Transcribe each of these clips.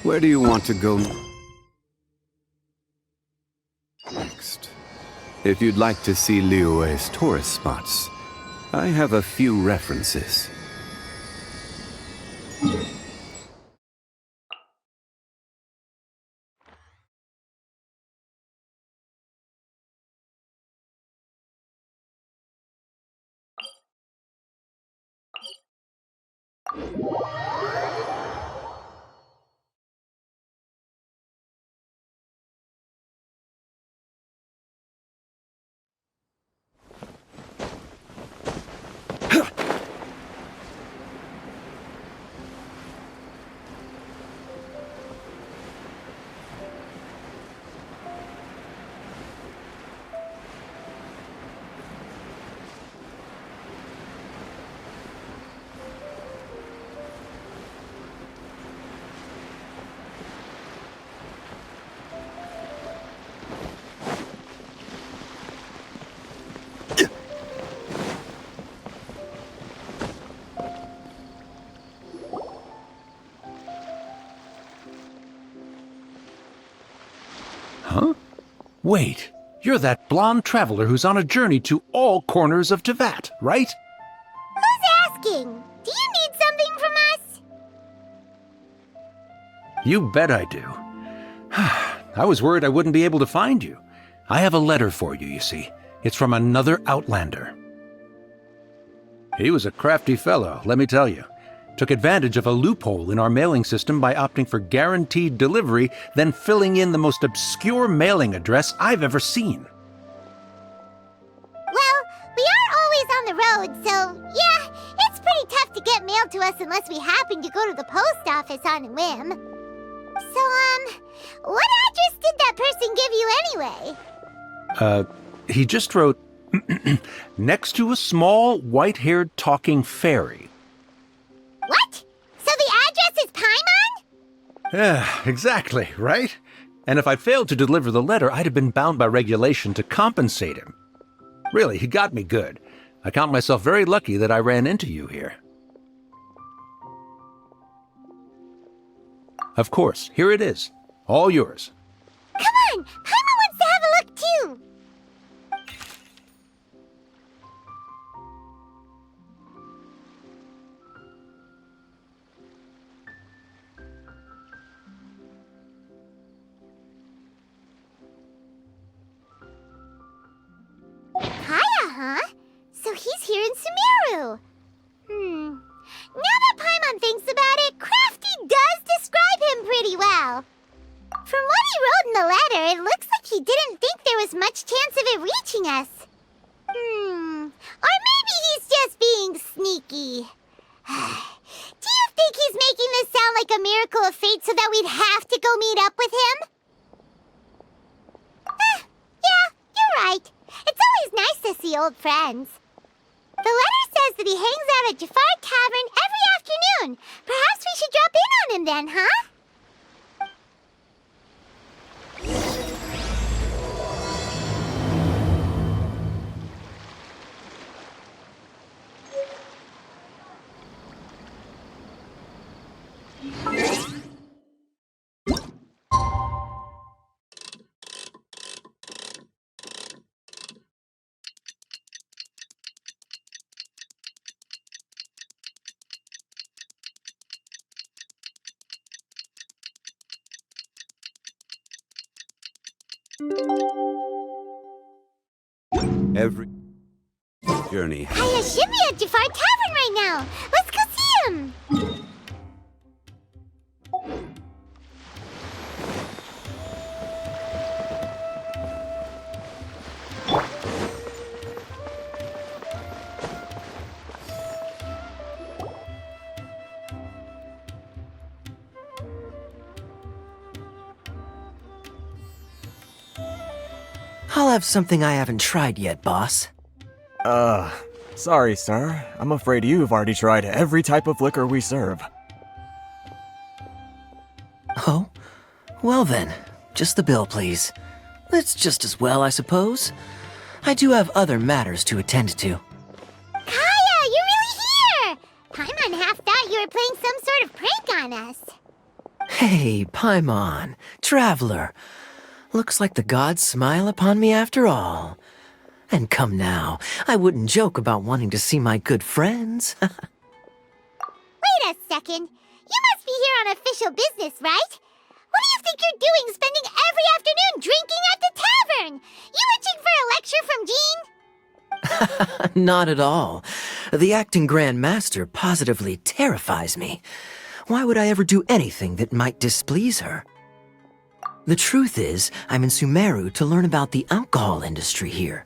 Where do you want to go next? If you'd like to see Liyue's tourist spots, I have a few references. Huh? Wait, you're that blonde traveler who's on a journey to all corners of Teyvat, right? Who's asking? Do you need something from us? You bet I do. I was worried I wouldn't be able to find you. I have a letter for you, you see. It's from another Outlander. He was a crafty fellow, let me tell you. Took advantage of a loophole in our mailing system by opting for guaranteed delivery, then filling in the most obscure mailing address I've ever seen. Well, we are always on the road, so yeah, it's pretty tough to get mail to us unless we happen to go to the post office on a whim. So, what address did that person give you anyway? He just wrote, next to a small, white-haired talking fairy. What? So the address is Paimon? Yeah, exactly, right? And if I failed to deliver the letter, I'd have been bound by regulation to compensate him. Really, he got me good. I count myself very lucky that I ran into you here. Of course, here it is. All yours. Come on! Paimon wants to have a look too! Kaya, huh? So he's here in Sumeru. Now that Paimon thinks about it, Crafty does describe him pretty well. From what he wrote in the letter, it looks like he didn't think there was much chance of it reaching us. Or maybe he's just being sneaky. Do you think he's making this sound like a miracle of fate so that we'd have to go meet up with him? Yeah, you're right. It's always nice to see old friends. The letter says that he hangs out at Jafar Tavern every afternoon. Perhaps we should drop in on him then, huh? Every journey. Kaya should be at Jafar Tavern right now. Let's go see him. I'll have something I haven't tried yet, boss. Sorry, sir. I'm afraid you've already tried every type of liquor we serve. Oh? Well then, just the bill, please. It's just as well, I suppose. I do have other matters to attend to. Kaya, you're really here! Paimon half thought you were playing some sort of prank on us. Hey, Paimon, traveler. Looks like the gods smile upon me after all. And come now, I wouldn't joke about wanting to see my good friends. Wait a second. You must be here on official business, right? What do you think you're doing spending every afternoon drinking at the tavern? You itching for a lecture from Jean? Not at all. The acting Grand Master positively terrifies me. Why would I ever do anything that might displease her? The truth is, I'm in Sumeru to learn about the alcohol industry here.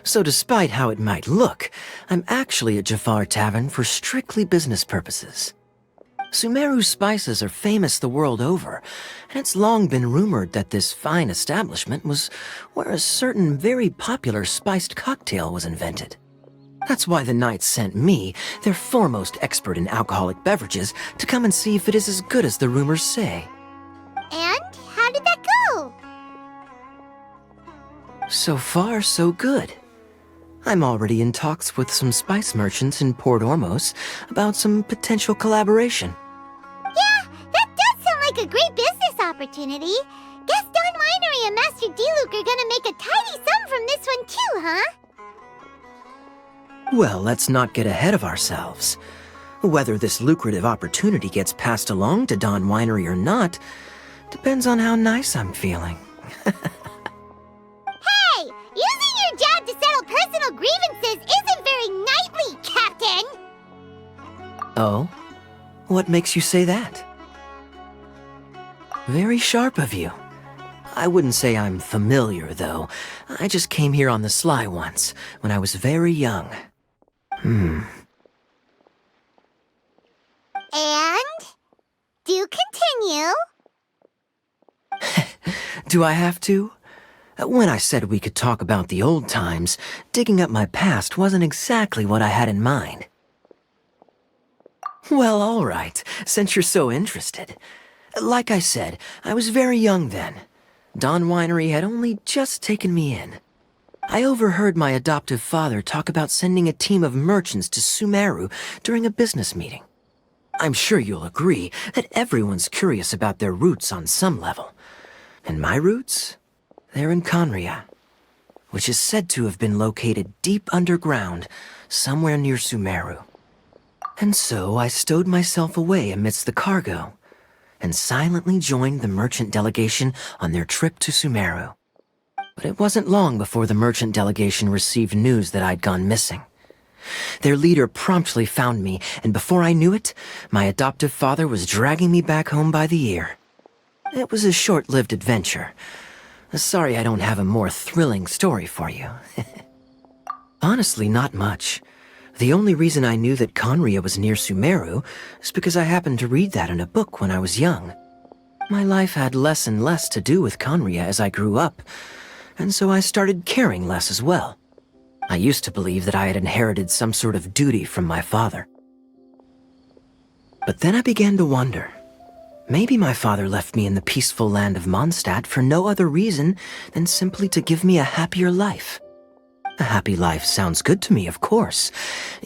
So despite how it might look, I'm actually at Jafar Tavern for strictly business purposes. Sumeru spices are famous the world over, and it's long been rumored that this fine establishment was where a certain very popular spiced cocktail was invented. That's why the Knights sent me, their foremost expert in alcoholic beverages, to come and see if it is as good as the rumors say. And how did that go? So far, so good. I'm already in talks with some spice merchants in Port Ormos about some potential collaboration. Yeah, that does sound like a great business opportunity. Guess Don Winery and Master D-Luke are gonna make a tidy sum from this one too, huh? Well, let's not get ahead of ourselves. Whether this lucrative opportunity gets passed along to Don Winery or not depends on how nice I'm feeling. Hey, using your job to settle personal grievances isn't very knightly, Captain! Oh? What makes you say that? Very sharp of you. I wouldn't say I'm familiar, though. I just came here on the sly once, when I was very young. And? Do continue. Do I have to? When I said we could talk about the old times, digging up my past wasn't exactly what I had in mind. Well, all right, since you're so interested. Like I said, I was very young then. Don Winery had only just taken me in. I overheard my adoptive father talk about sending a team of merchants to Sumeru during a business meeting. I'm sure you'll agree that everyone's curious about their roots on some level. And my roots? They're in Conria, which is said to have been located deep underground, somewhere near Sumeru. And so I stowed myself away amidst the cargo, and silently joined the merchant delegation on their trip to Sumeru. But it wasn't long before the merchant delegation received news that I'd gone missing. Their leader promptly found me, and before I knew it, my adoptive father was dragging me back home by the ear. It was a short-lived adventure. Sorry I don't have a more thrilling story for you. Honestly, not much. The only reason I knew that Conria was near Sumeru is because I happened to read that in a book when I was young. My life had less and less to do with Conria as I grew up, and so I started caring less as well. I used to believe that I had inherited some sort of duty from my father. But then I began to wonder. Maybe my father left me in the peaceful land of Mondstadt for no other reason than simply to give me a happier life. A happy life sounds good to me, of course,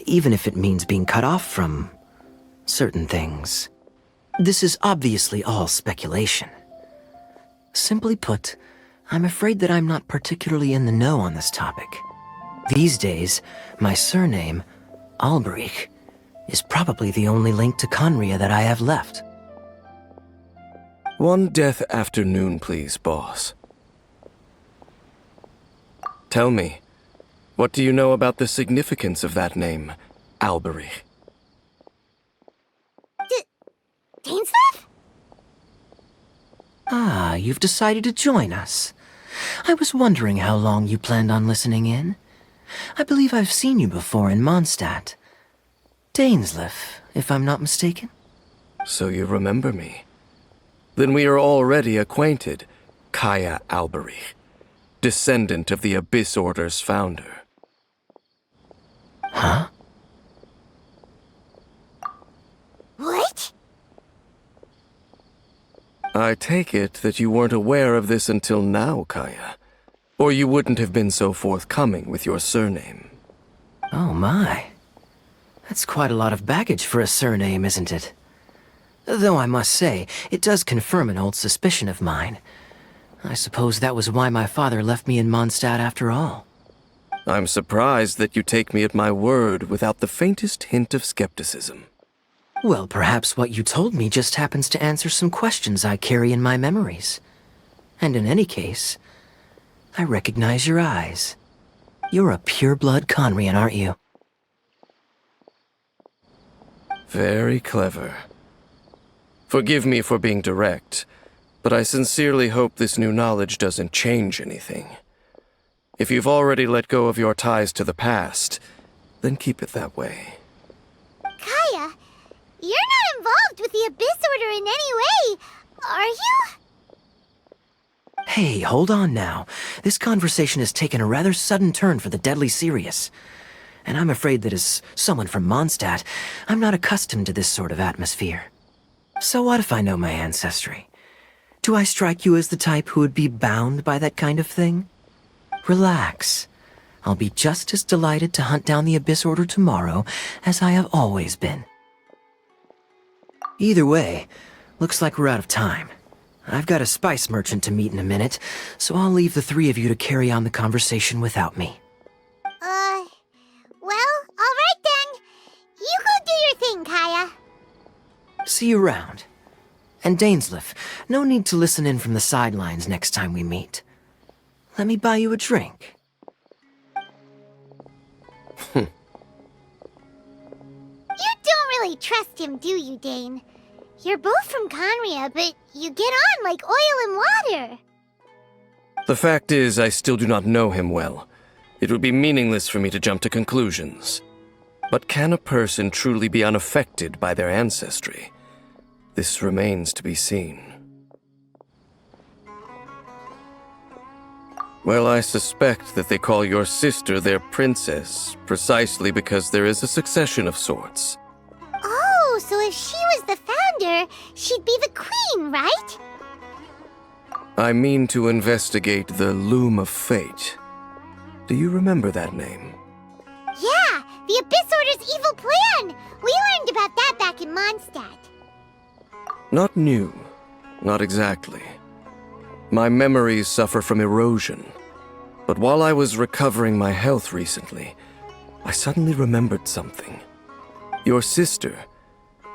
even if it means being cut off from certain things. This is obviously all speculation. Simply put, I'm afraid that I'm not particularly in the know on this topic. These days, my surname, Alberich, is probably the only link to Conria that I have left. One death afternoon, please, boss. Tell me, what do you know about the significance of that name, Alberich? Dainsleif? Ah, you've decided to join us. I was wondering how long you planned on listening in. I believe I've seen you before in Mondstadt. Dainsleif, if I'm not mistaken. So you remember me. Then we are already acquainted, Kaya Alberich, descendant of the Abyss Order's founder. Huh? What? I take it that you weren't aware of this until now, Kaya. Or you wouldn't have been so forthcoming with your surname. Oh my. That's quite a lot of baggage for a surname, isn't it? Though I must say, it does confirm an old suspicion of mine. I suppose that was why my father left me in Mondstadt after all. I'm surprised that you take me at my word without the faintest hint of skepticism. Well, perhaps what you told me just happens to answer some questions I carry in my memories. And in any case, I recognize your eyes. You're a pure-blood Conrian, aren't you? Very clever. Forgive me for being direct, but I sincerely hope this new knowledge doesn't change anything. If you've already let go of your ties to the past, then keep it that way. Kaya, you're not involved with the Abyss Order in any way, are you? Hey, hold on now. This conversation has taken a rather sudden turn for the deadly serious. And I'm afraid that as someone from Mondstadt, I'm not accustomed to this sort of atmosphere. So what if I know my ancestry? Do I strike you as the type who would be bound by that kind of thing? Relax. I'll be just as delighted to hunt down the Abyss Order tomorrow as I have always been. Either way, looks like we're out of time. I've got a spice merchant to meet in a minute, so I'll leave the three of you to carry on the conversation without me. Well, alright then. You go do your thing, Kaya. See you around. And Dainsleif, no need to listen in from the sidelines next time we meet. Let me buy you a drink. You don't really trust him, do you, Dane? You're both from Conria, but you get on like oil and water. The fact is, I still do not know him well. It would be meaningless for me to jump to conclusions. But can a person truly be unaffected by their ancestry? This remains to be seen. Well, I suspect that they call your sister their princess, precisely because there is a succession of sorts. Oh, so if she was the founder, she'd be the queen, right? I mean to investigate the Loom of Fate. Do you remember that name? Yeah, the Abyss Order's evil plan! We learned about that back in Mondstadt. Not new. Not exactly. My memories suffer from erosion. But while I was recovering my health recently, I suddenly remembered something. Your sister.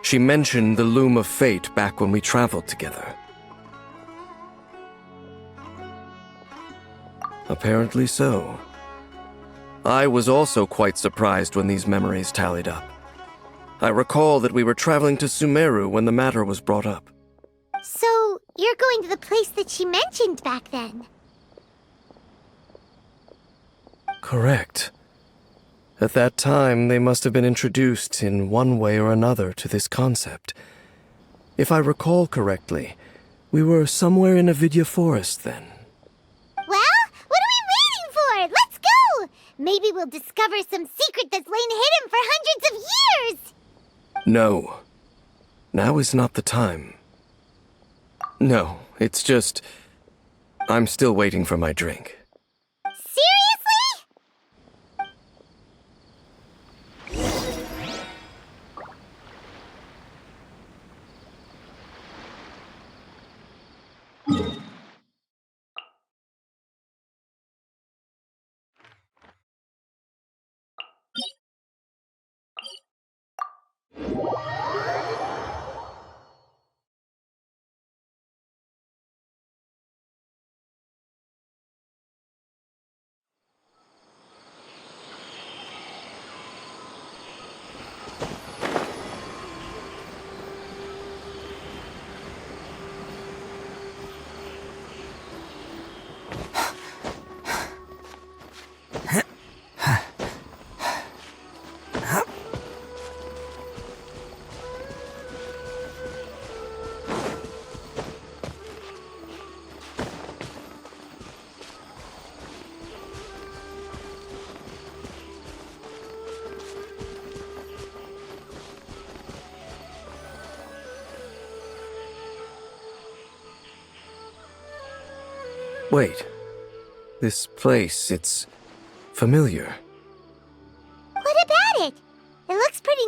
She mentioned the Loom of Fate back when we traveled together. Apparently so. I was also quite surprised when these memories tallied up. I recall that we were traveling to Sumeru when the matter was brought up. So, you're going to the place that she mentioned back then? Correct. At that time, they must have been introduced in one way or another to this concept. If I recall correctly, we were somewhere in Avidya Forest then. Well, what are we waiting for? Let's go! Maybe we'll discover some secret that's lain hidden for hundreds of years! No. Now is not the time. No, it's just... I'm still waiting for my drink. Seriously? Wait. This place, it's familiar. What about it? It looks pretty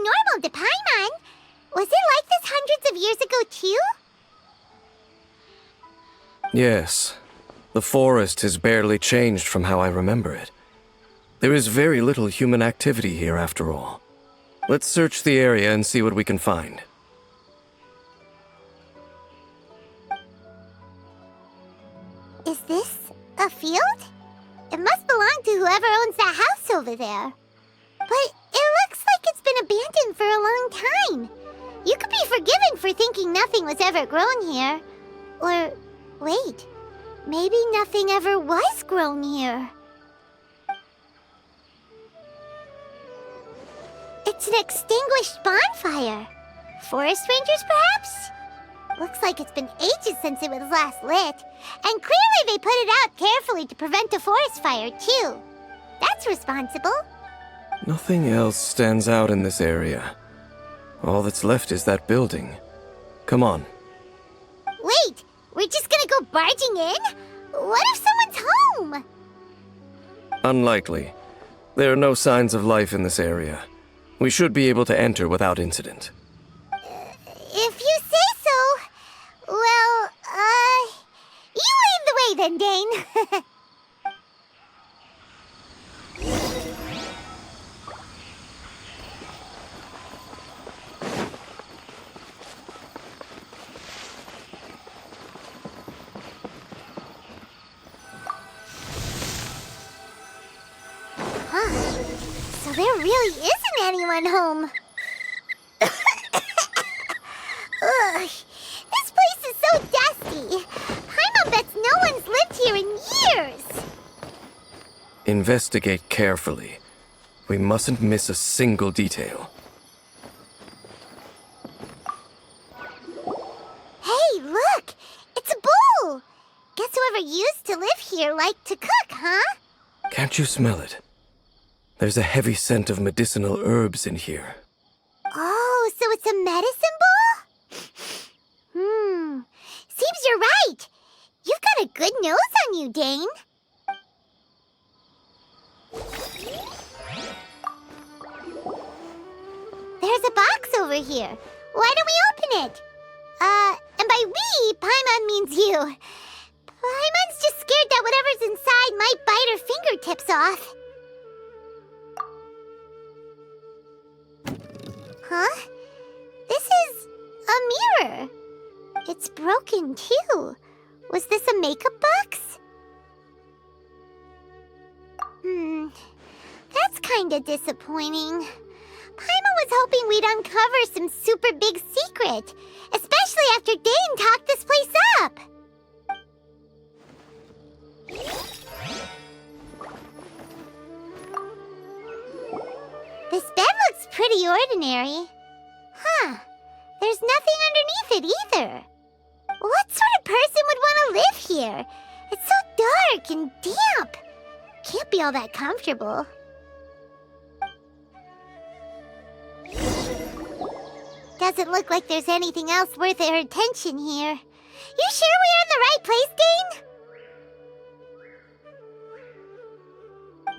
Yes. The forest has barely changed from how I remember it. There is very little human activity here after all. Let's search the area and see what we can find. Is this a field? It must belong to whoever owns that house over there. But it looks like it's been abandoned for a long time. You could be forgiven for thinking nothing was ever grown here. Or, wait, maybe nothing ever was grown here. It's an extinguished bonfire. Forest rangers, perhaps? Looks like it's been ages since it was last lit. And clearly they put it out carefully to prevent a forest fire, too. That's responsible. Nothing else stands out in this area. All that's left is that building. Come on. Wait, we're just gonna go barging in? What if someone's home? Unlikely. There are no signs of life in this area. We should be able to enter without incident. If you say so. Well, you lead the way then, Dane. So there really isn't anyone home. Ugh, this place is so dusty. Paimon bets no one's lived here in years. Investigate carefully. We mustn't miss a single detail. Hey, look! It's a bull! Guess whoever used to live here liked to cook, huh? Can't you smell it? There's a heavy scent of medicinal herbs in here. Oh, so it's a medicine bull? Seems you're right. You've got a good nose on you, Dane. There's a box over here. Why don't we open it? And by we, Paimon means you. Paimon's just scared that whatever's inside might bite her fingertips off. Huh? This is a mirror. It's broken, too. Was this a makeup box? That's kinda disappointing. Paimon was hoping we'd uncover some super big secret, especially after Dane talked this place up. This bed looks pretty ordinary. Huh. There's nothing underneath it either. What sort of person would want to live here? It's so dark and damp. Can't be all that comfortable. Doesn't look like there's anything else worth our attention here. You sure we're in the right place, Dane?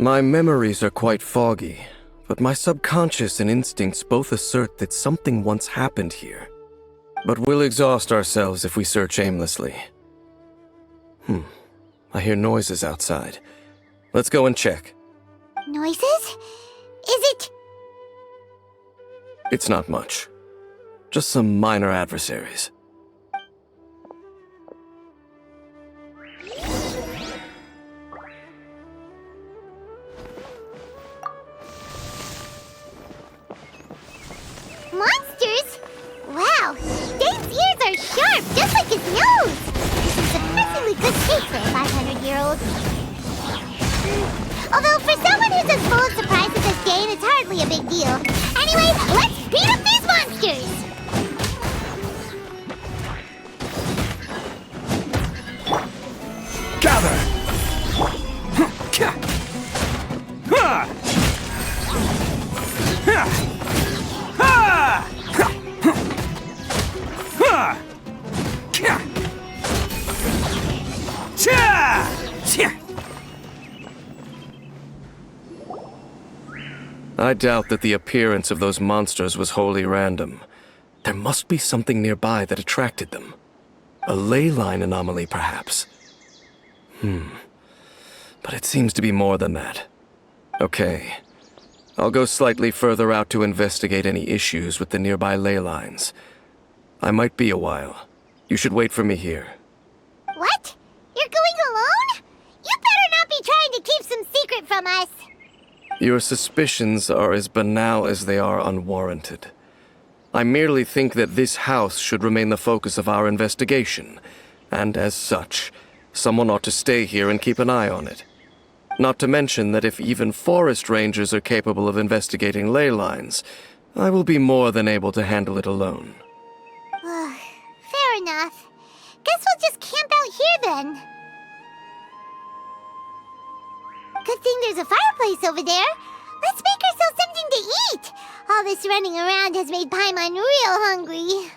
My memories are quite foggy, but my subconscious and instincts both assert that something once happened here. But we'll exhaust ourselves if we search aimlessly. I hear noises outside. Let's go and check. Noises? Is it... It's not much. Just some minor adversaries. Monsters? Wow, Dane's ears are sharp, just like his nose. This is surprisingly good shape for a 500-year-old. Although for someone who's as full of surprises as Dane, it's hardly a big deal. Anyway, let's beat up these monsters! Gather! I doubt that the appearance of those monsters was wholly random. There must be something nearby that attracted them. A ley line anomaly, perhaps. But it seems to be more than that. Okay. I'll go slightly further out to investigate any issues with the nearby ley lines. I might be a while. You should wait for me here. What? You're going alone? You better not be trying to keep some secret from us. Your suspicions are as banal as they are unwarranted. I merely think that this house should remain the focus of our investigation, and as such, someone ought to stay here and keep an eye on it. Not to mention that if even forest rangers are capable of investigating ley lines, I will be more than able to handle it alone. Fair enough. Guess we'll just camp out here then. Good thing there's a fireplace over there. Let's make ourselves something to eat. All this running around has made Paimon real hungry.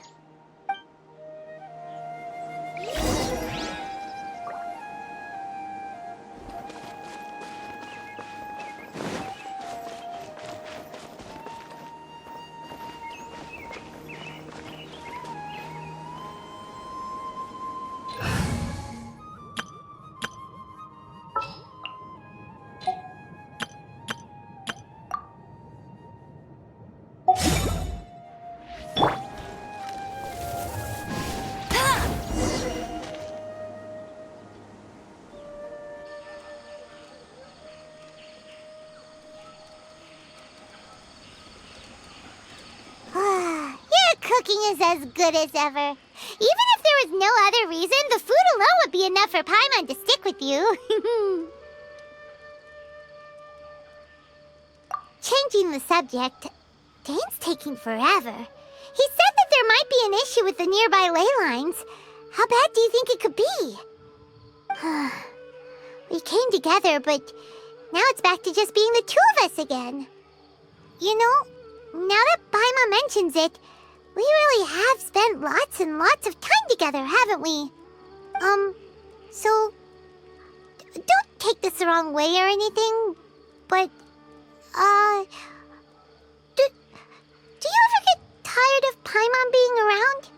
Cooking is as good as ever. Even if there was no other reason, the food alone would be enough for Paimon to stick with you. Changing the subject, Dane's taking forever. He said that there might be an issue with the nearby ley lines. How bad do you think it could be? We came together, but now it's back to just being the two of us again. You know, now that Paimon mentions it, we really have spent lots and lots of time together, haven't we? So, don't take this the wrong way or anything, but, do you ever get tired of Paimon being around?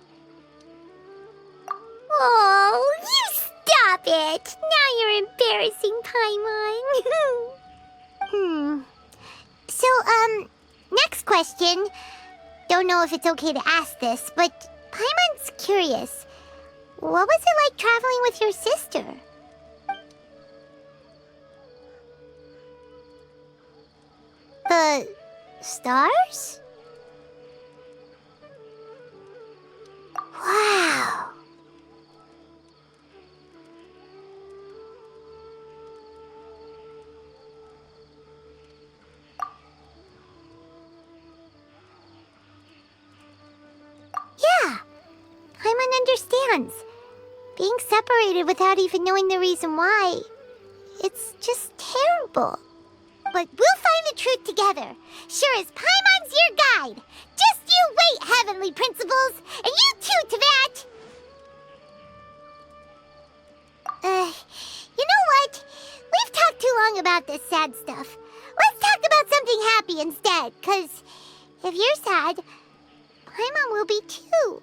Oh, you stop it! Now you're embarrassing Paimon. So, next question. Don't know if it's okay to ask this, but Paimon's curious. What was it like traveling with your sister? The stars? Wow. Yeah, Paimon understands. Being separated without even knowing the reason why, it's just terrible. But we'll find the truth together. Sure as Paimon's your guide. Just you wait, Heavenly Principles, and you too, Teyvat. You know what? We've talked too long about this sad stuff. Let's talk about something happy instead, 'cause if you're sad, Paimon will be too.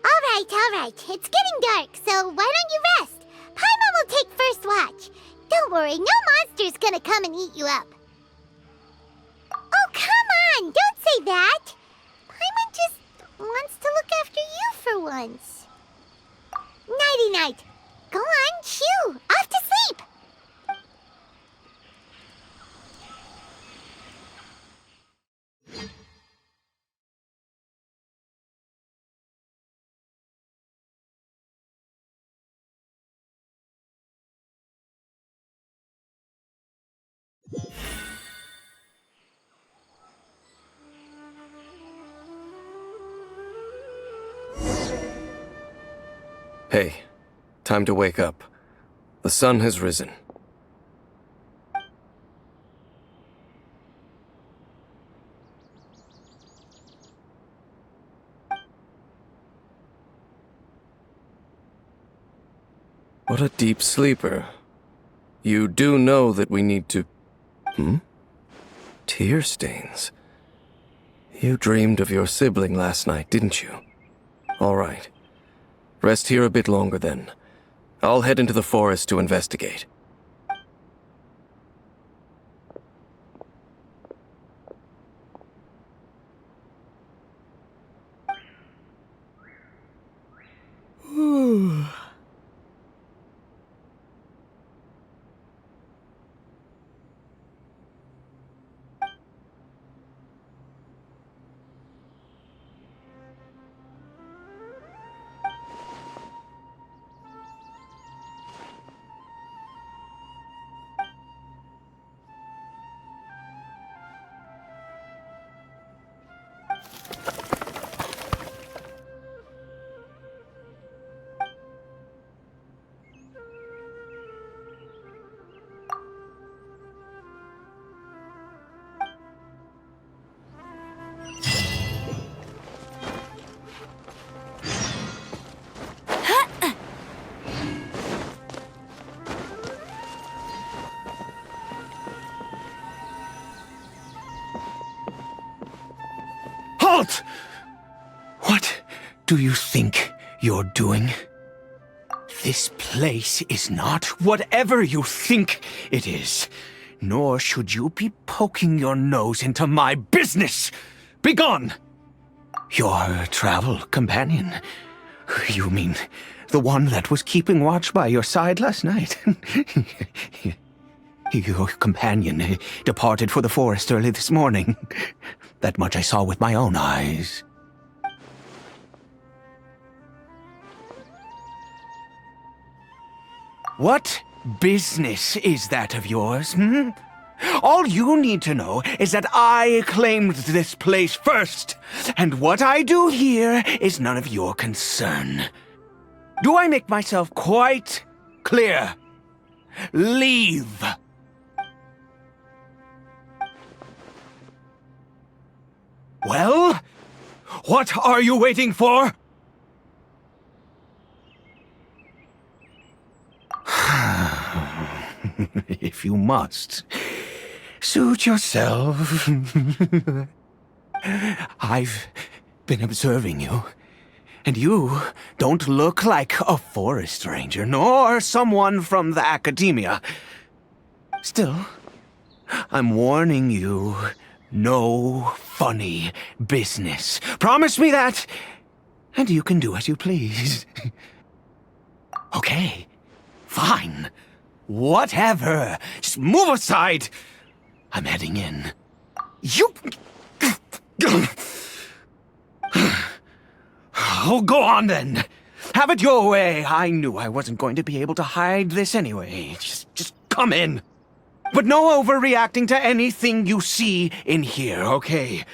All right. It's getting dark, so why don't you rest? Paimon will take first watch. Don't worry, no monster's gonna come and eat you up. Oh, come on! Don't say that! Paimon just wants to look after you for once. Nighty-night. Go on, shoo! Off to sleep! Hey, time to wake up. The sun has risen. What a deep sleeper. You do know that we need to... Tear stains. You dreamed of your sibling last night, didn't you? All right. Rest here a bit longer then. I'll head into the forest to investigate. Halt! What do you think you're doing? This place is not whatever you think it is, nor should you be poking your nose into my business. Begone! Your travel companion. You mean the one that was keeping watch by your side last night? Your companion departed for the forest early this morning. That much I saw with my own eyes. What business is that of yours, hmm? All you need to know is that I claimed this place first, and what I do here is none of your concern. Do I make myself quite clear? Leave! Well, what are you waiting for? If you must, suit yourself. I've been observing you, and you don't look like a forest ranger, nor someone from the academia. Still, I'm warning you, no funny business. Promise me that, and you can do as you please. Okay, fine. Whatever. Just move aside. I'm heading in. You... Oh, go on then. Have it your way. I knew I wasn't going to be able to hide this anyway. Just come in. But no overreacting to anything you see in here, okay?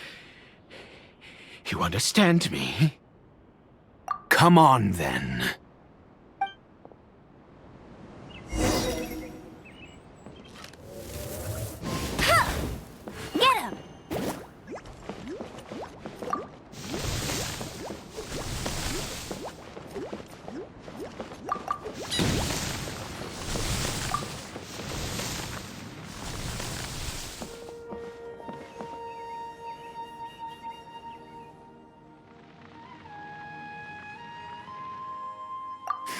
You understand me? Come on then. Get him!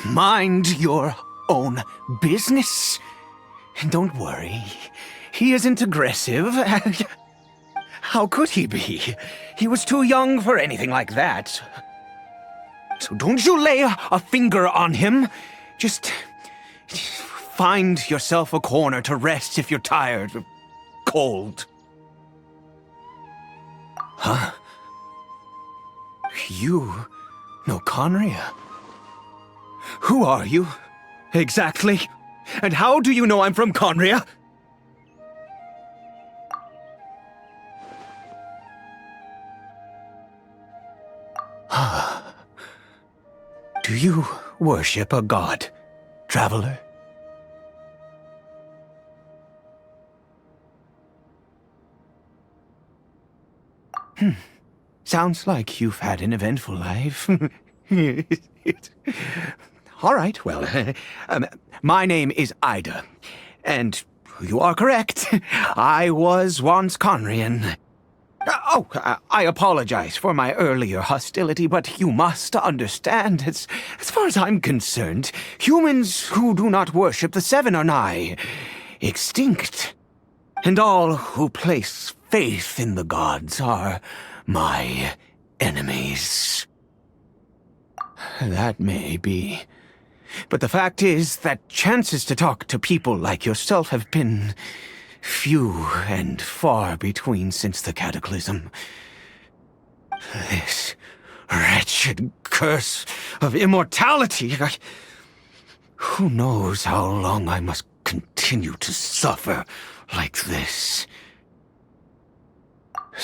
Mind your own business. Don't worry. He isn't aggressive. How could he be? He was too young for anything like that. So don't you lay a finger on him. Just find yourself a corner to rest if you're tired or cold. Huh? You know Conria? Who are you, exactly? And how do you know I'm from Conria? Do you worship a god, traveler? Sounds like you've had an eventful life. All right, well, my name is Ida, and you are correct. I was once Conrian. I apologize for my earlier hostility, but you must understand, as far as I'm concerned, humans who do not worship the Seven are nigh extinct. And all who place faith in the gods are my enemies. That may be. But the fact is that chances to talk to people like yourself have been few and far between since the cataclysm. This wretched curse of immortality. Who knows how long I must continue to suffer like this?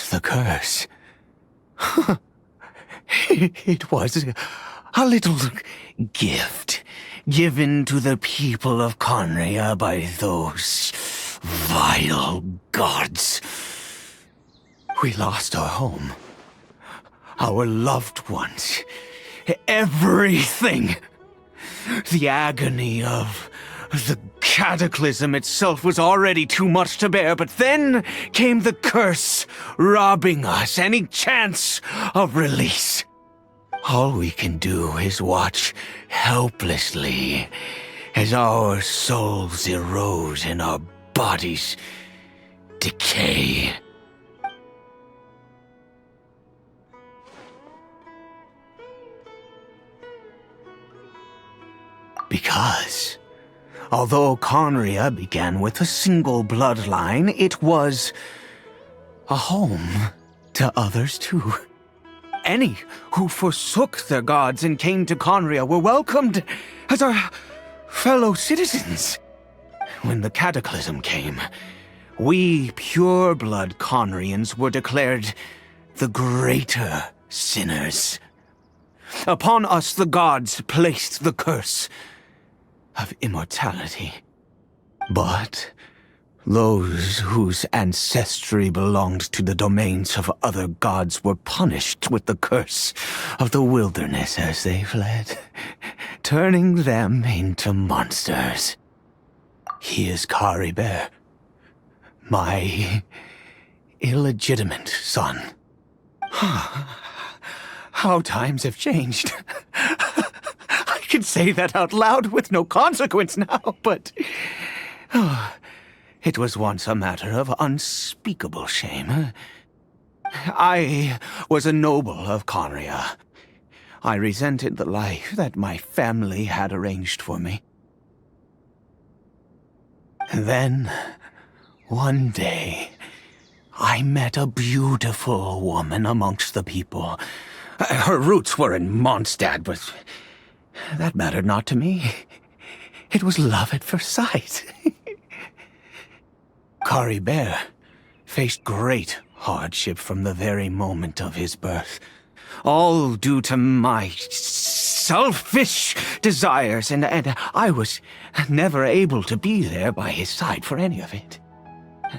The curse. It was a little gift given to the people of Conria by those vile gods. We lost our home, our loved ones, everything. The agony of the cataclysm itself was already too much to bear, but then came the curse, robbing us any chance of release. All we can do is watch helplessly as our souls erode and our bodies decay. Because, although Conria began with a single bloodline, it was a home to others too. Any who forsook their gods and came to Conria were welcomed as our fellow citizens. When the cataclysm came, we pure-blood Conrians were declared the greater sinners. Upon us the gods placed the curse of immortality. But those whose ancestry belonged to the domains of other gods were punished with the curse of the wilderness as they fled, turning them into monsters. He is Kari Bear, my illegitimate son. How times have changed. I can say that out loud with no consequence now, but it was once a matter of unspeakable shame. I was a noble of Conria. I resented the life that my family had arranged for me. Then, one day, I met a beautiful woman amongst the people. Her roots were in Mondstadt, but that mattered not to me. It was love at first sight. Kari Bear faced great hardship from the very moment of his birth. All due to my selfish desires, and I was never able to be there by his side for any of it.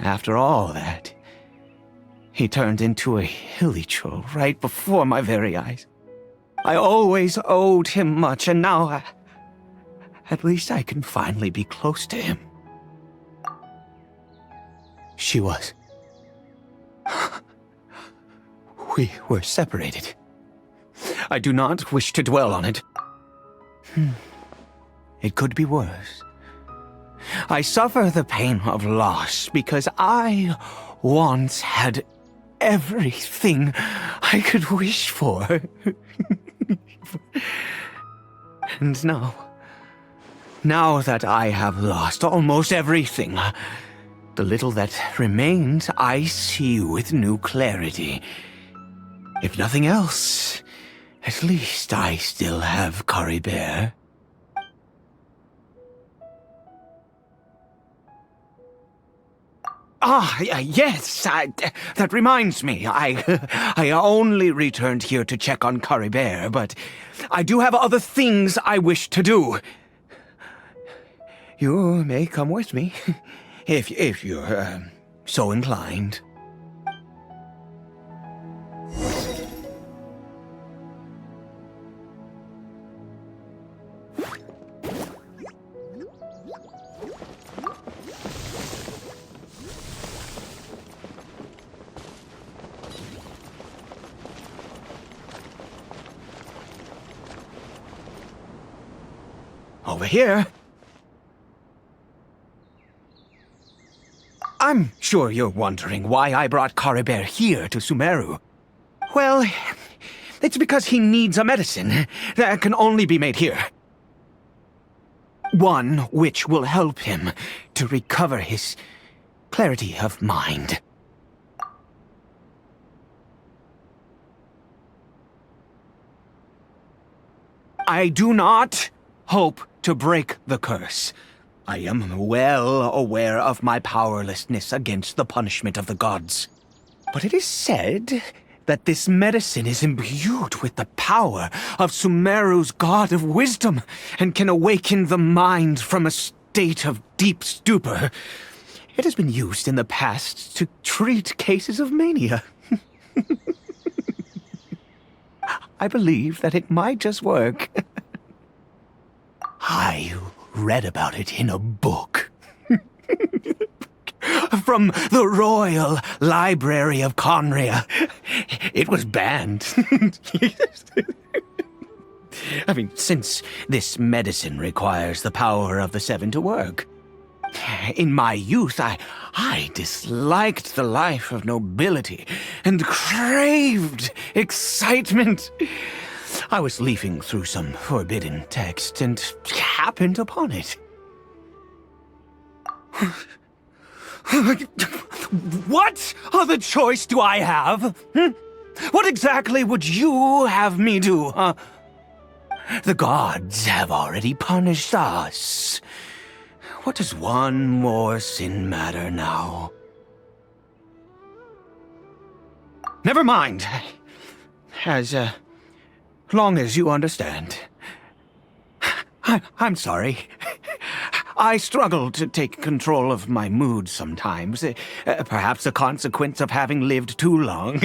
After all that, he turned into a hilly troll right before my very eyes. I always owed him much, and now at least I can finally be close to him. She was. We were separated. I do not wish to dwell on it. It could be worse. I suffer the pain of loss because I once had everything I could wish for. And now that I have lost almost everything, the little that remains I see with new clarity. If nothing else, at least I still have Kari Bear. Yes, that reminds me. I only returned here to check on Kari Bear, but I do have other things I wish to do. You may come with me, if you're so inclined. over here. I'm sure you're wondering why I brought Caribert here to Sumeru. Well, it's because he needs a medicine that can only be made here. One which will help him to recover his clarity of mind. I do not hope to break the curse. I am well aware of my powerlessness against the punishment of the gods. But it is said that this medicine is imbued with the power of Sumeru's god of wisdom and can awaken the mind from a state of deep stupor. It has been used in the past to treat cases of mania. I believe that it might just work. I read about it in a book. From the Royal Library of Conria. It was banned. I mean, since this medicine requires the power of the Seven to work. In my youth, I disliked the life of nobility and craved excitement. I was leafing through some forbidden text and happened upon it. What other choice do I have? What exactly would you have me do? The gods have already punished us. What does one more sin matter now? Never mind. As long as you understand. I'm sorry. I struggle to take control of my mood sometimes. Perhaps a consequence of having lived too long.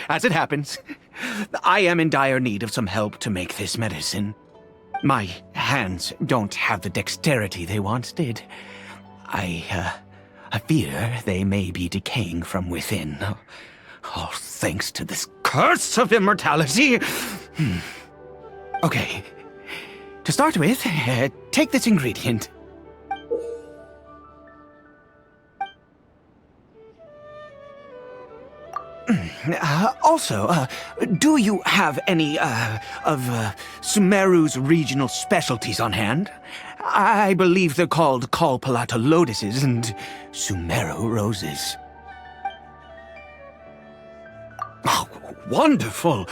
As it happens, I am in dire need of some help to make this medicine. My hands don't have the dexterity they once did. I fear they may be decaying from within. All thanks to this curse of immortality. Okay. To start with, take this ingredient. Also, do you have any, of Sumeru's regional specialties on hand? I believe they're called Kalpalata lotuses and Sumeru roses. Oh, wonderful!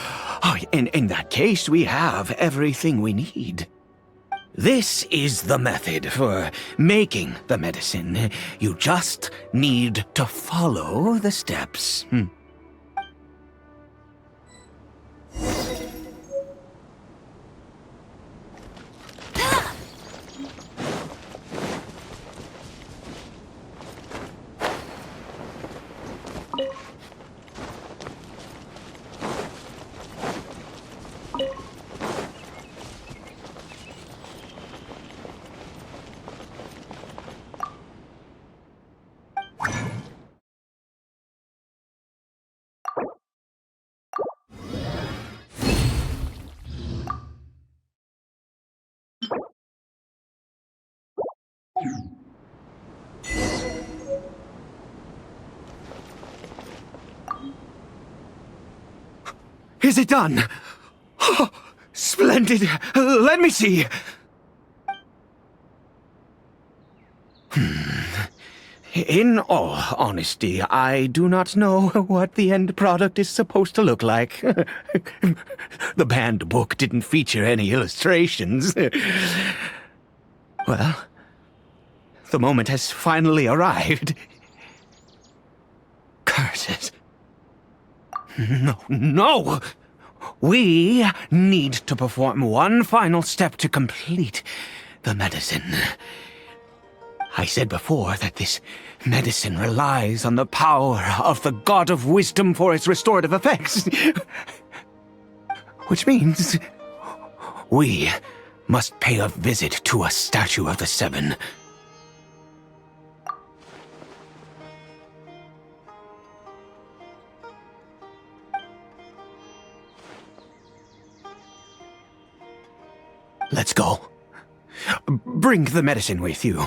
Oh, in that case, we have everything we need. This is the method for making the medicine. You just need to follow the steps. Is it done? Oh, splendid! Let me see! In all honesty, I do not know what the end product is supposed to look like. The banned book didn't feature any illustrations. Well, the moment has finally arrived. Curses. No! We need to perform one final step to complete the medicine. I said before that this medicine relies on the power of the God of Wisdom for its restorative effects. Which means we must pay a visit to a statue of the Seven. Let's go. Bring the medicine with you.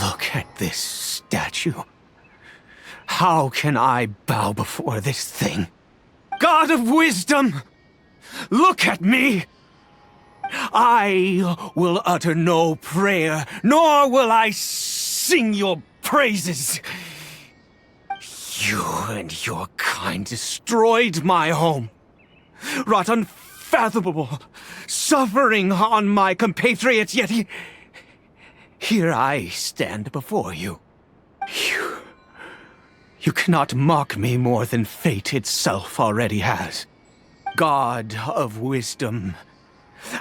Look at this statue. How can I bow before this thing? God of wisdom! Look at me! I will utter no prayer, nor will I sing your praises. You and your kind destroyed my home, wrought unfathomable suffering on my compatriots, yet here I stand before you. You cannot mock me more than fate itself already has. God of wisdom,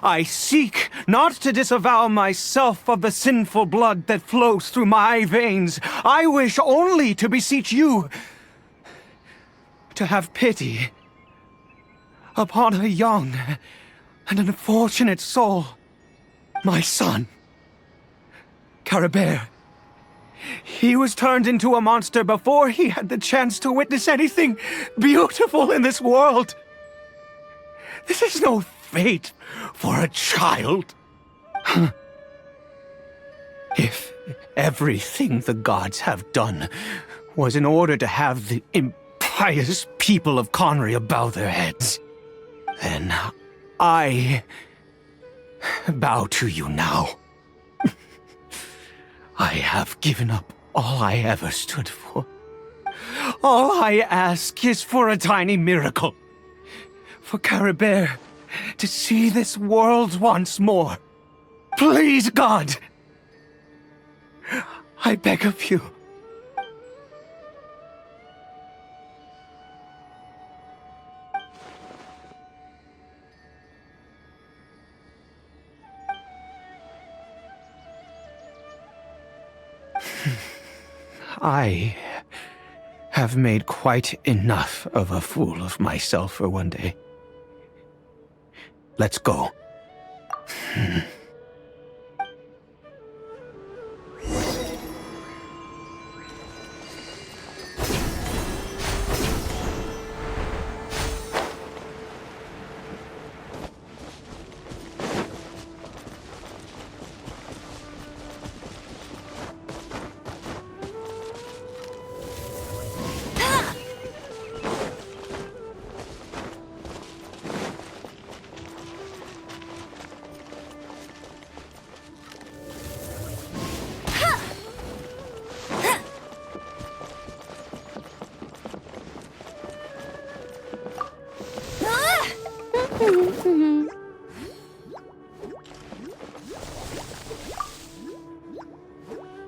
I seek not to disavow myself of the sinful blood that flows through my veins. I wish only to beseech you to have pity upon a young and unfortunate soul, my son, Caribert. He was turned into a monster before he had the chance to witness anything beautiful in this world. This is no fate for a child. If everything the gods have done was in order to have the impious people of Conria bow their heads, then I bow to you now. I have given up all I ever stood for. All I ask is for a tiny miracle. For Caribert to see this world once more. Please, God! I beg of you. I have made quite enough of a fool of myself for one day. Let's go.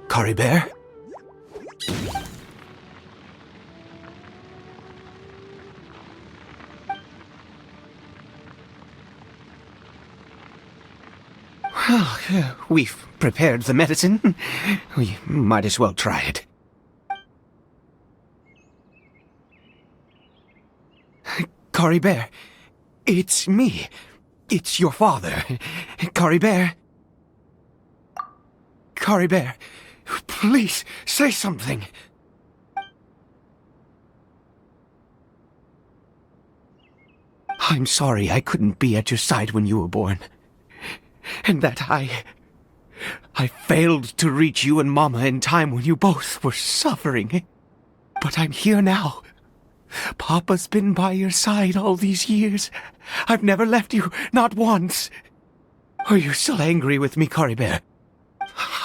Caribert? Well, we've prepared the medicine. We might as well try it. Caribert, it's me. It's your father. Caribert. Caribert, please say something. I'm sorry I couldn't be at your side when you were born. And that I failed to reach you and Mama in time when you both were suffering. But I'm here now. Papa's been by your side all these years. I've never left you, not once. Are you still angry with me, Caribert?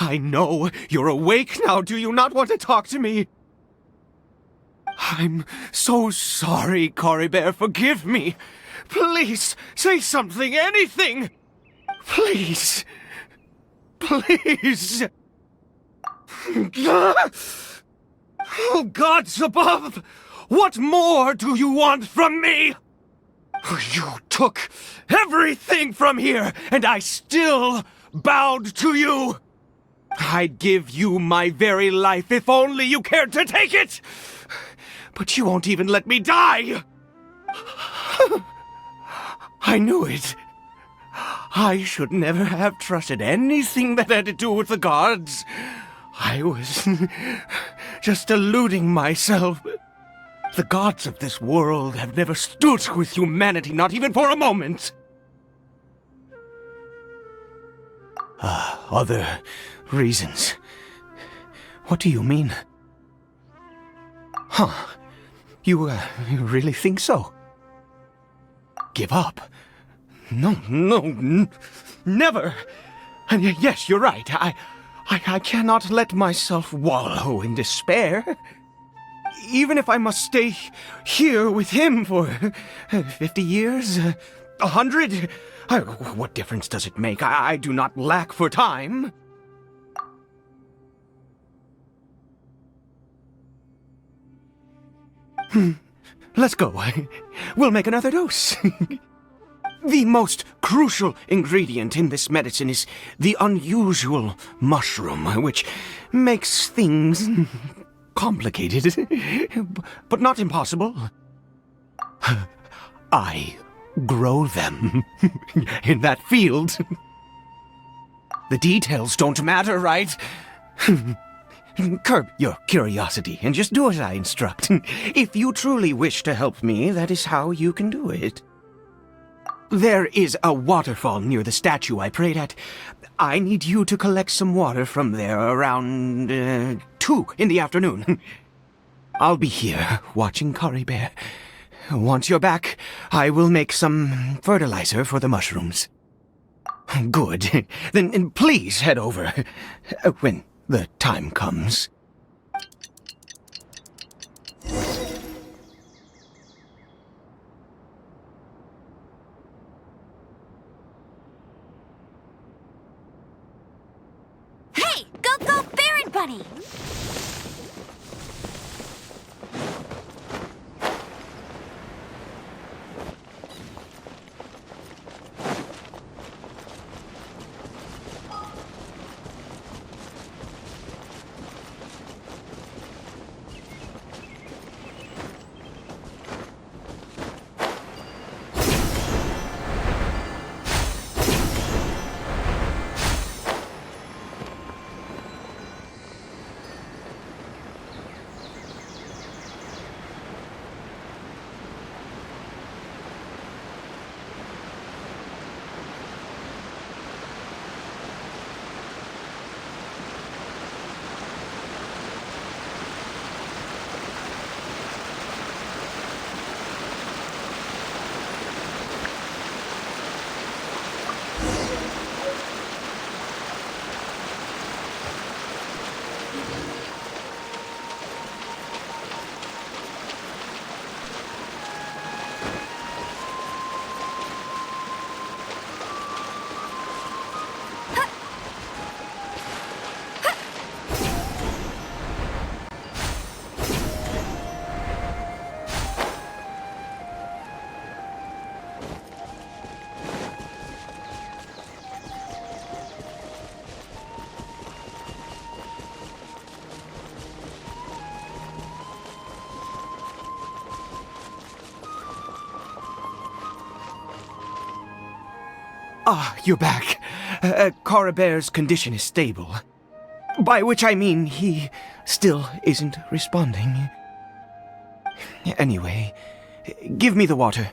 I know you're awake now. Do you not want to talk to me? I'm so sorry, Caribert. Forgive me. Please, say something, anything. Please. Please. Oh, gods above! What more do you want from me? You took everything from here, and I still bowed to you. I'd give you my very life if only you cared to take it. But you won't even let me die. I knew it. I should never have trusted anything that had to do with the gods. I was just deluding myself. The gods of this world have never stood with humanity, not even for a moment. Other reasons. What do you mean? Huh. You really think so? Give up? No, never. And yes, you're right. I cannot let myself wallow in despair. Even if I must stay here with him for 50 years, 100, what difference does it make? I do not lack for time. Let's go. We'll make another dose. The most crucial ingredient in this medicine is the unusual mushroom, which makes things complicated, but not impossible. I grow them in that field. The details don't matter, right? Curb your curiosity and just do as I instruct. If you truly wish to help me, that is how you can do it. There is a waterfall near the statue I prayed at. I need you to collect some water from there around 2 in the afternoon. I'll be here watching Kari Bear. Once you're back, I will make some fertilizer for the mushrooms. Good. Then please head over when the time comes. Hey, go, Baron Bunny! Ah, you're back. Kari Bear's condition is stable. By which I mean he still isn't responding. Anyway, give me the water.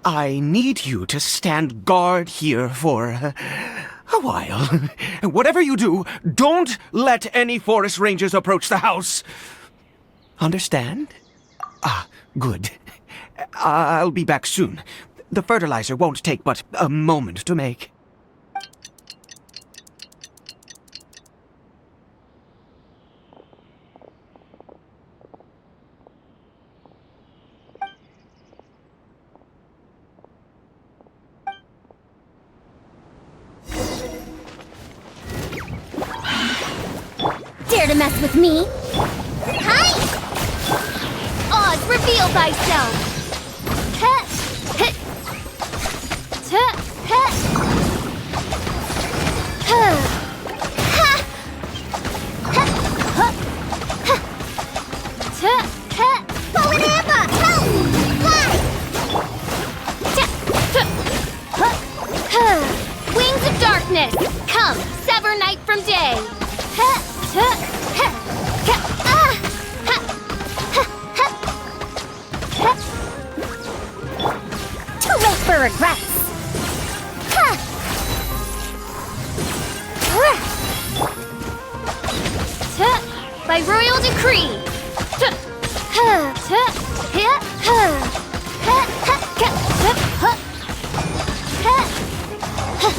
I need you to stand guard here for a while. Whatever you do, don't let any forest rangers approach the house. Understand? Ah, good. I'll be back soon. The fertilizer won't take but a moment to make. Dare to mess with me? Hi! Oz, reveal thyself! Heh! Heh! Tuh! Heh! Huh! Ha! Heh! Huh! Huh! Tuh! Heh! Bow and ambush! Help! Fly! Tuh! Tuh! Huh! Huh! Wings of darkness! Come, sever night from day! Huh! Tuh! Heh! Ka! Ah! Ha! Ha! Ha! Ha! Too late for regrets! Ha! Ruh! Tuh! By royal decree! Tuh! Huh! Tuh! Heh! Huh! Ha! Ha! Ka! Tuh! Huh! Ha! Huh!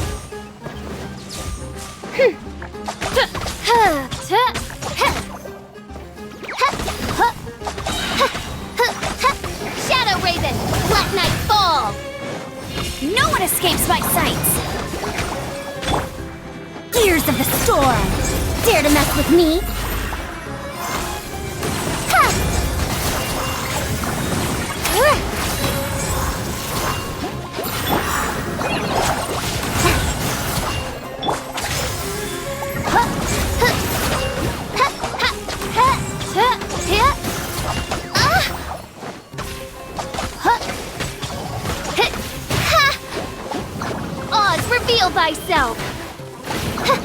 Tuh! Huh! Tuh! Heh! Ha! Huh! Ha! Huh! Ha! Shadow Raven! Let night fall! No one escapes my sights! Gears of the storm! Dare to mess with me? Ha! Ruh! Ha! Huh! Ha! Ha! Ha! Tuh! Heh! Ah! Huh! Heh! Ha! Oz, reveal thyself! Huh.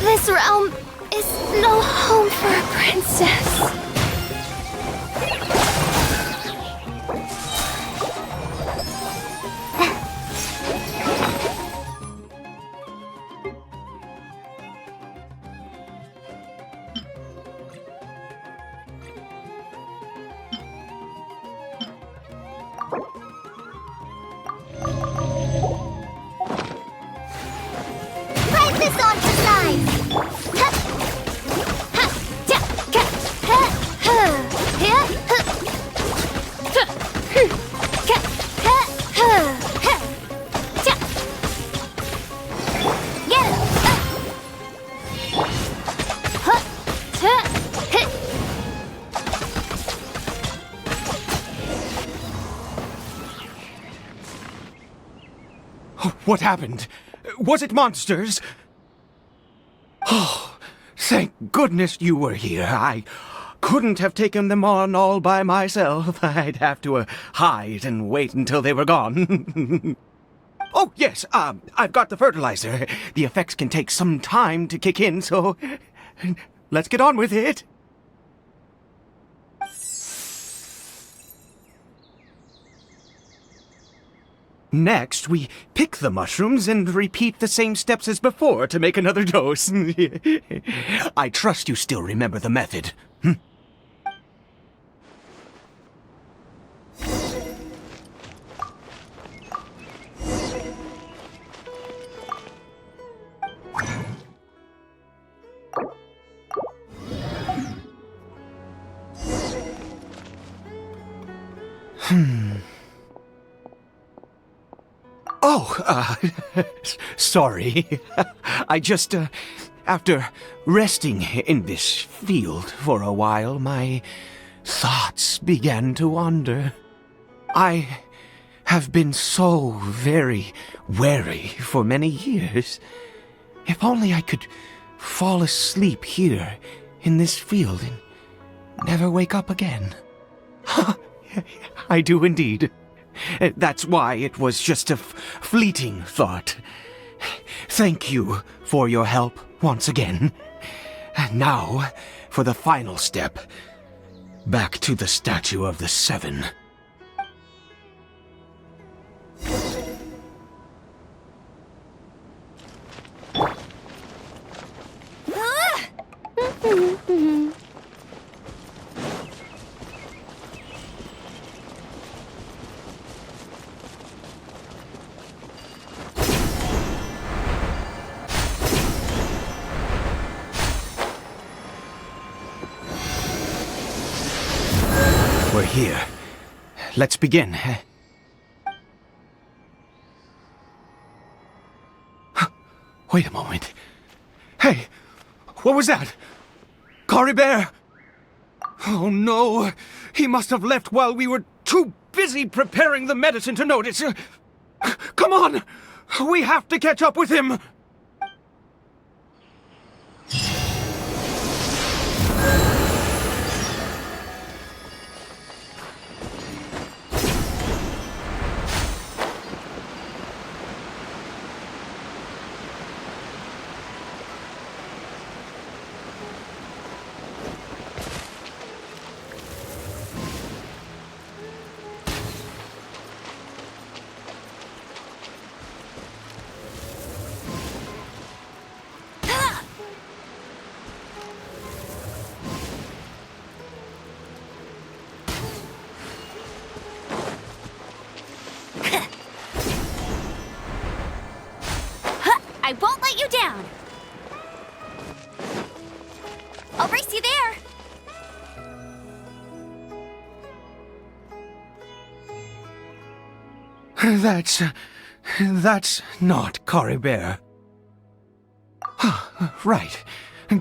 This realm is no home for a princess. Prize this on for size! Ha! Ha! Ja! Ka! Ha! Ha! Ha! Ha! Tuh! Hm! Ka! Ha! Ha! Ha! Ja! Get it! Ha! Tuh! Heh! What happened? Was it monsters? Oh, thank goodness you were here. I couldn't have taken them on all by myself. I'd have to hide and wait until they were gone. Oh, yes, I've got the fertilizer. The effects can take some time to kick in, so let's get on with it. Next, we pick the mushrooms and repeat the same steps as before to make another dose. I trust you still remember the method. Oh, sorry. I just, after resting in this field for a while, my thoughts began to wander. I have been so very wary for many years. If only I could fall asleep here in this field and never wake up again. I do indeed. That's why it was just a fleeting thought. Thank you for your help once again. And now, for the final step. Back to the Statue of the Seven. We're here. Let's begin. Wait a moment. Hey, What was that? Cory Bear! Oh no! He must have left while we were too busy preparing the medicine to notice. Come on! We have to catch up with him! I won't let you down. I'll race you there. That's not Cory Bear. Right.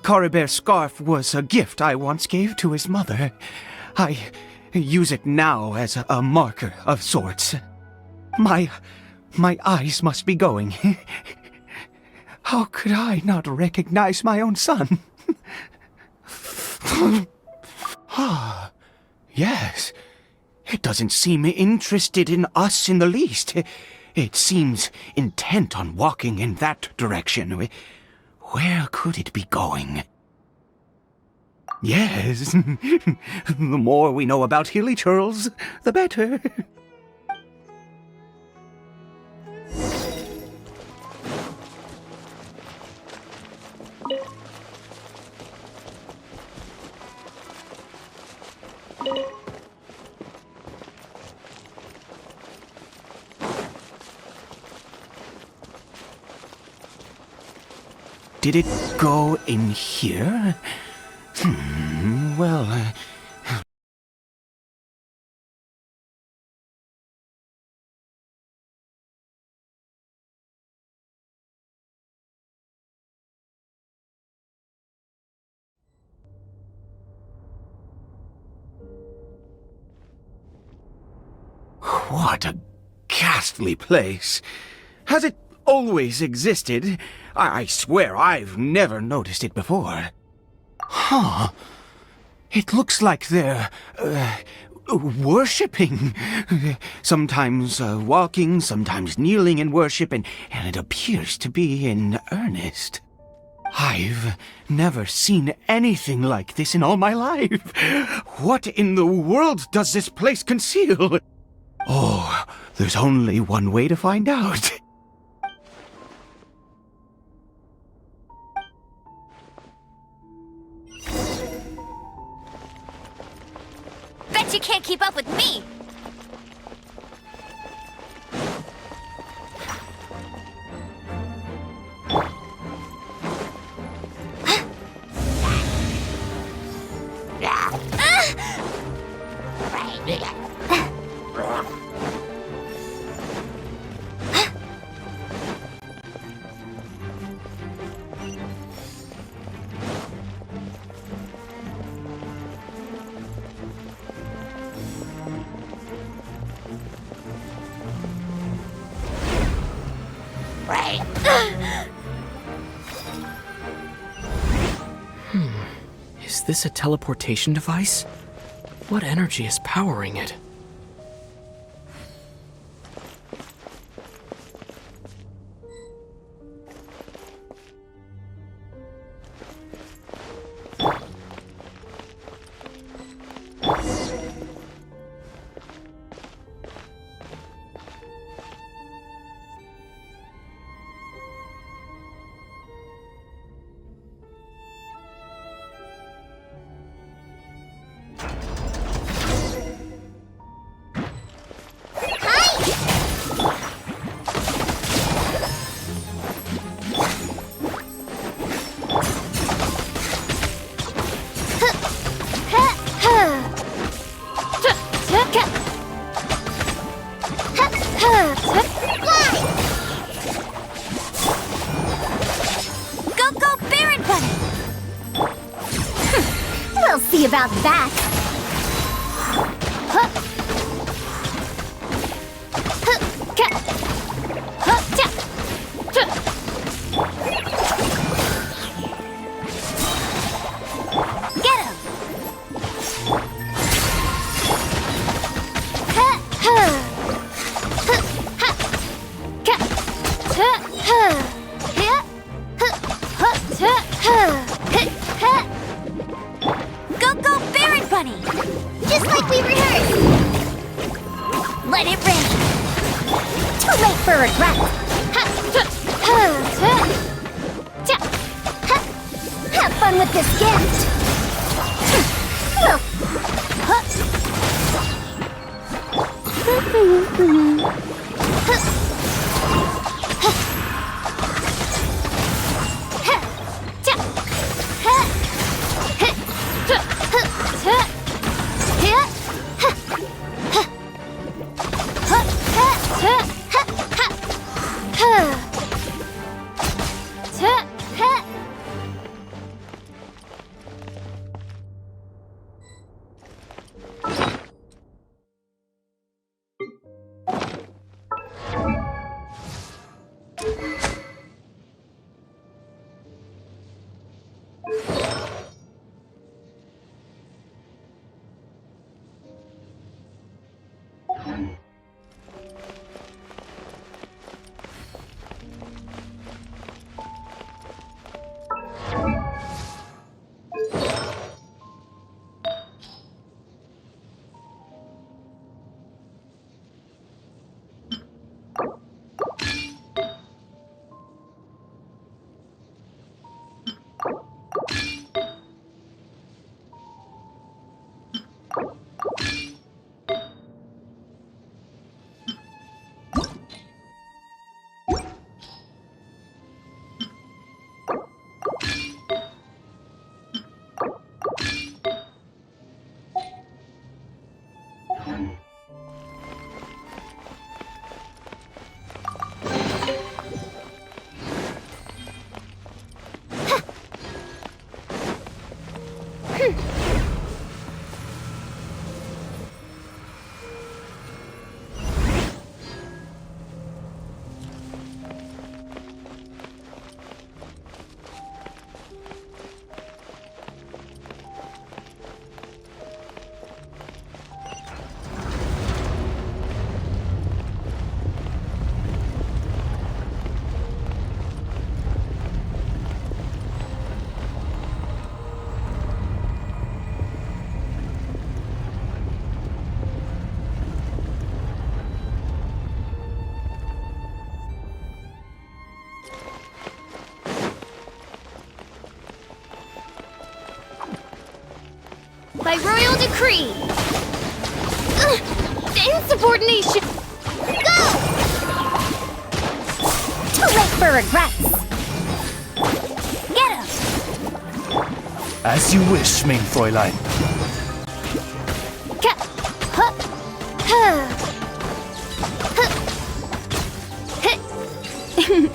Cory Bear's scarf was a gift I once gave to his mother. I use it now as a marker of sorts. My eyes must be going. How could I not recognize my own son? Ah, yes. It doesn't seem interested in us in the least. It seems intent on walking in that direction. Where could it be going? Yes. The more we know about Hilly Churls, the better. Did it go in here? Well, what a ghastly place. Has it always existed? I swear I've never noticed it before. Huh. It looks like they're, worshipping. Sometimes walking, sometimes kneeling in worship, and it appears to be in earnest. I've never seen anything like this in all my life. What in the world does this place conceal? Oh, there's only one way to find out. Bet you can't keep up with me. Is this a teleportation device? What energy is powering it? about that. Huh. Huh. Ka. Huh. Ta. Huh. Get him! Huh. Huh. Huh. Ha. Ka. Huh. Huh. Yeah. Huh. Huh. Huh. Huh. Huh. Huh. Go, go, Baron Bunny! Just like we rehearsed! Let it rain! Too late for regret! Ha, ha, ha, ha, ta, ha. Have fun with this gift! Well, ha. Ha. Ha. Ha. Ta. Ha. Ha. Ta. Ha. Ta. Ha. Ha. Ha. Ha. Ha. Ta. Ha. Ha. Ha. Ta. Ha. By royal decree! Insubordination! Go! Too late for regrets! Get him! As you wish, main Fräulein. Ka! Huh! Huh! Huh! Huh!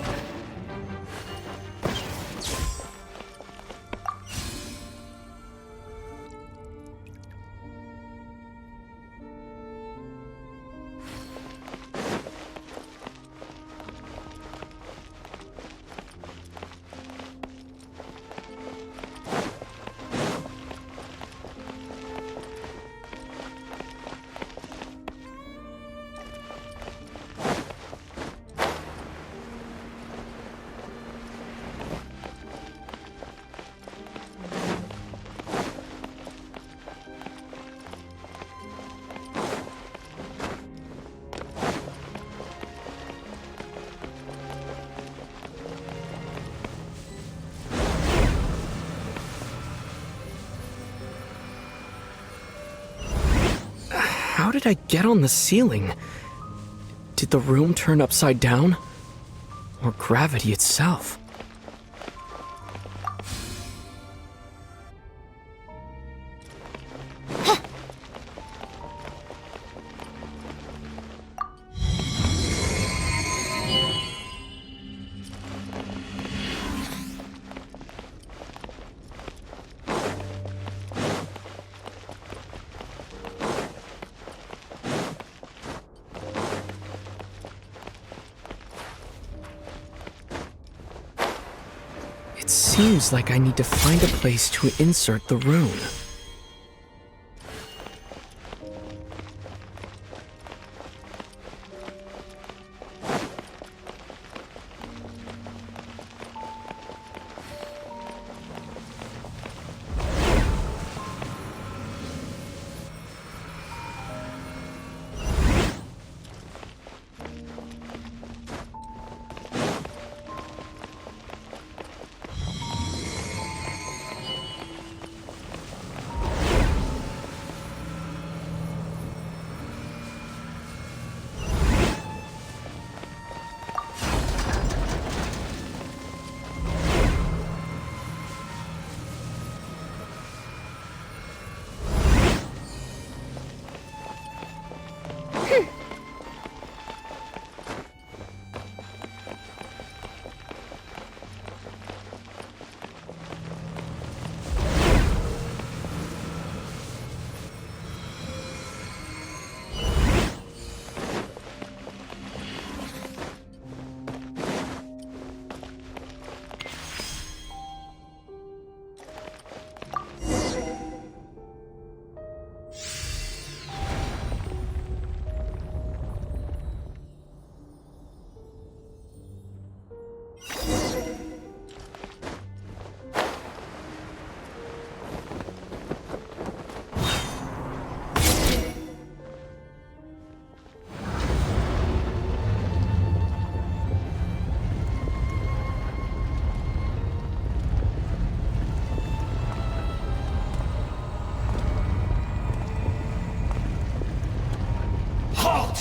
How did I get on the ceiling? Did the room turn upside down? Or gravity itself? seems like I need to find a place to insert the rune.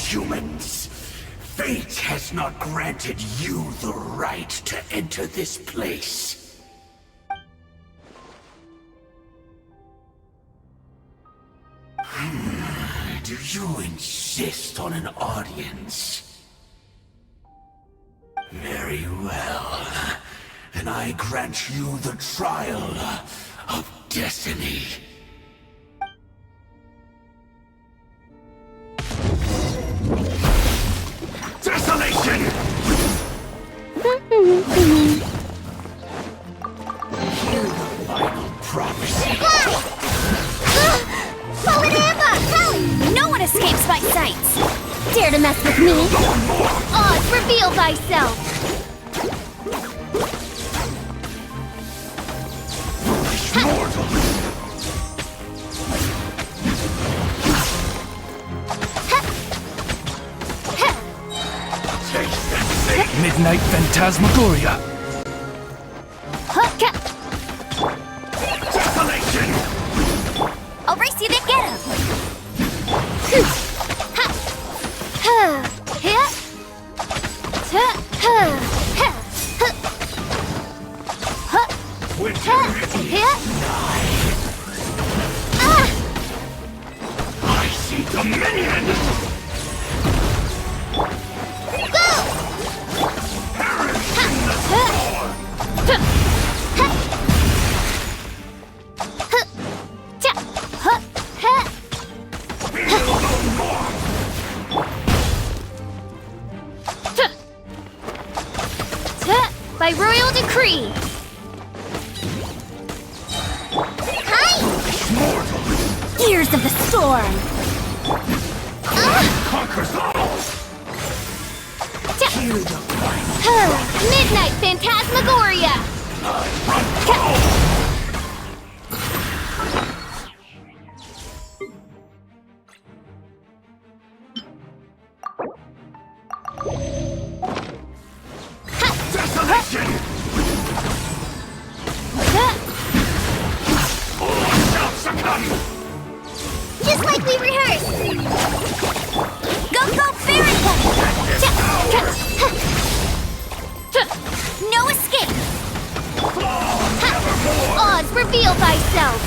Humans, fate has not granted you the right to enter this place. Do you insist on an audience? Very well. Then I grant you the trial of destiny. Desolation! Hear the final prophecy. No one escapes my sights! Dare to mess with me? Oz, reveal thyself! Midnight Phantasmagoria. Desolation! I'll race you to get him! Winter is nigh. I see dominion! Perish in the storm! Feel no more! By royal decree! Gears of the storm! Conquers all! Hear the final Midnight Phantasmagoria! desolation! All shall succumb! Just like we rehearsed! Go, go, Barrington! No escape! Oz, reveal thyself!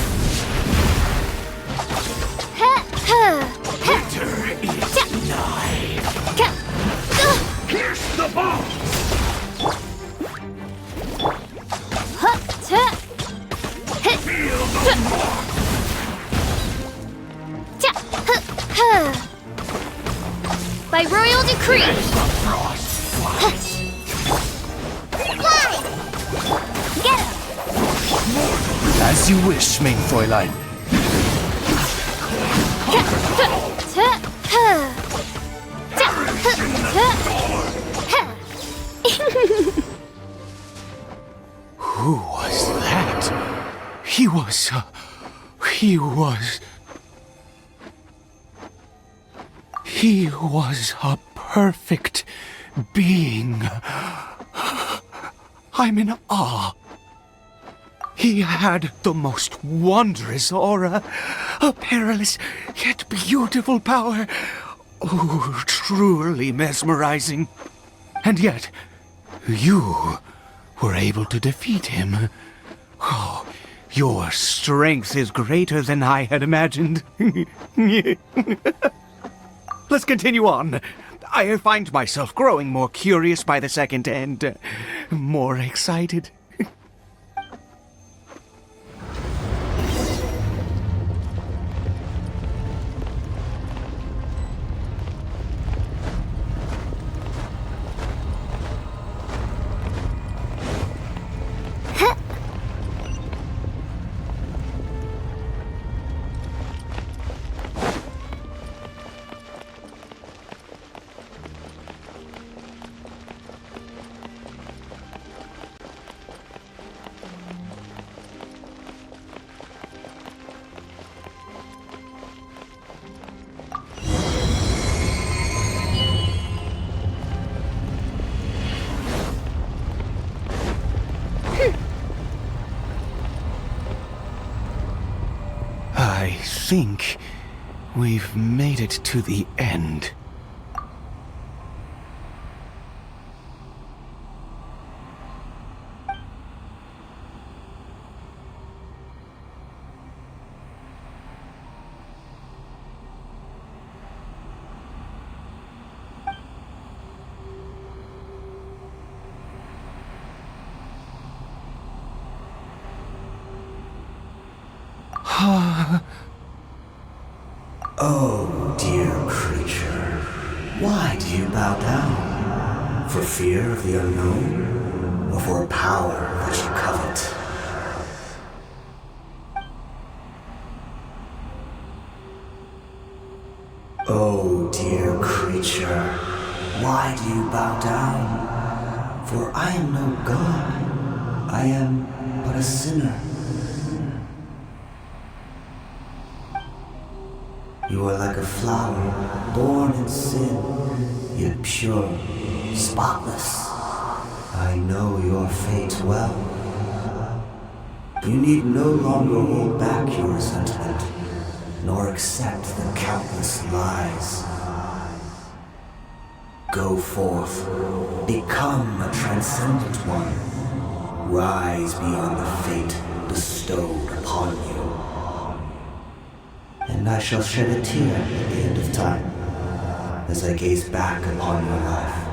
Winter is nigh! Pierce the bones! Feel the warmth! By royal decree! Let the frost fly! Fly! Get him! As you wish, main Fräulein. Who was that? He was a perfect being. I'm in awe. He had the most wondrous aura, a perilous yet beautiful power. Oh, truly mesmerizing. And yet, you were able to defeat him. Oh, your strength is greater than I had imagined. Let's continue on. I find myself growing more curious by the second and more excited. I think we've made it to the end. Oh, dear creature, why do you bow down? For fear of the unknown? Or for a power that you covet? Oh, dear creature, why do you bow down? For I am no god, I am but a sinner. You are like a flower, born in sin, yet pure, spotless. I know your fate well. You need no longer hold back your resentment, nor accept the countless lies. Go forth, become a transcendent one. Rise beyond the fate bestowed upon you. And I shall shed a tear at the end of time, as I gaze back upon your life.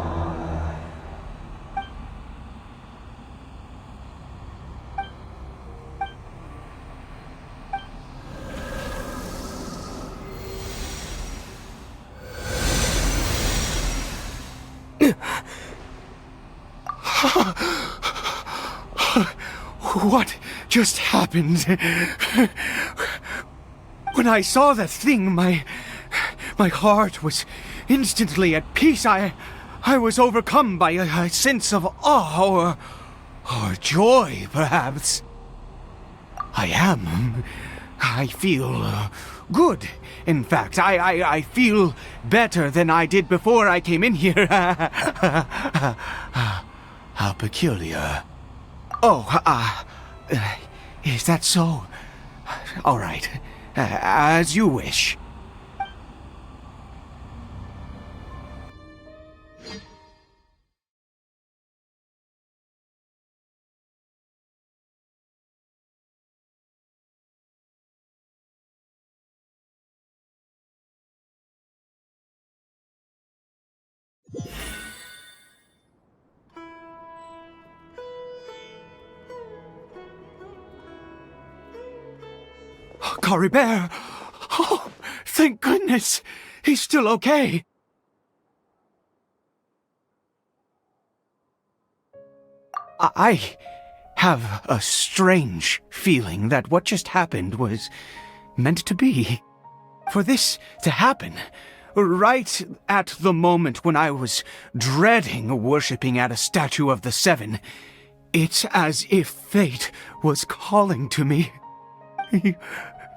What just happened? When I saw that thing, my heart was instantly at peace. I was overcome by a sense of awe or joy, perhaps. I feel good. In fact, I feel better than I did before I came in here. How peculiar. Oh, is that so? All right. As you wish. Cory Bear! Oh, thank goodness! He's still okay! I have a strange feeling that what just happened was meant to be. For this to happen, right at the moment when I was dreading worshipping at a statue of the Seven, it's as if fate was calling to me.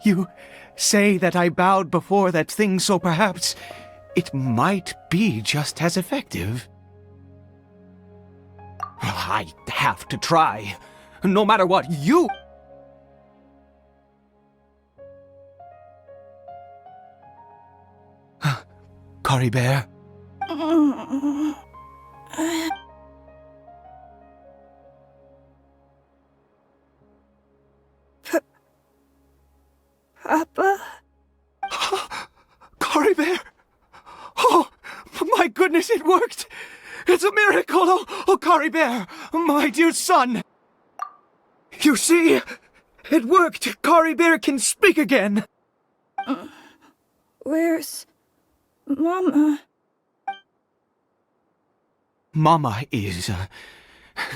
You say that I bowed before that thing, so perhaps it might be just as effective. I have to try, no matter what you... Cory Bear? Papa? Cory Bear! Oh, my goodness, it worked! It's a miracle! Oh, Cory Bear, my dear son! You see? It worked! Cory Bear can speak again! Where's Mama? Mama is...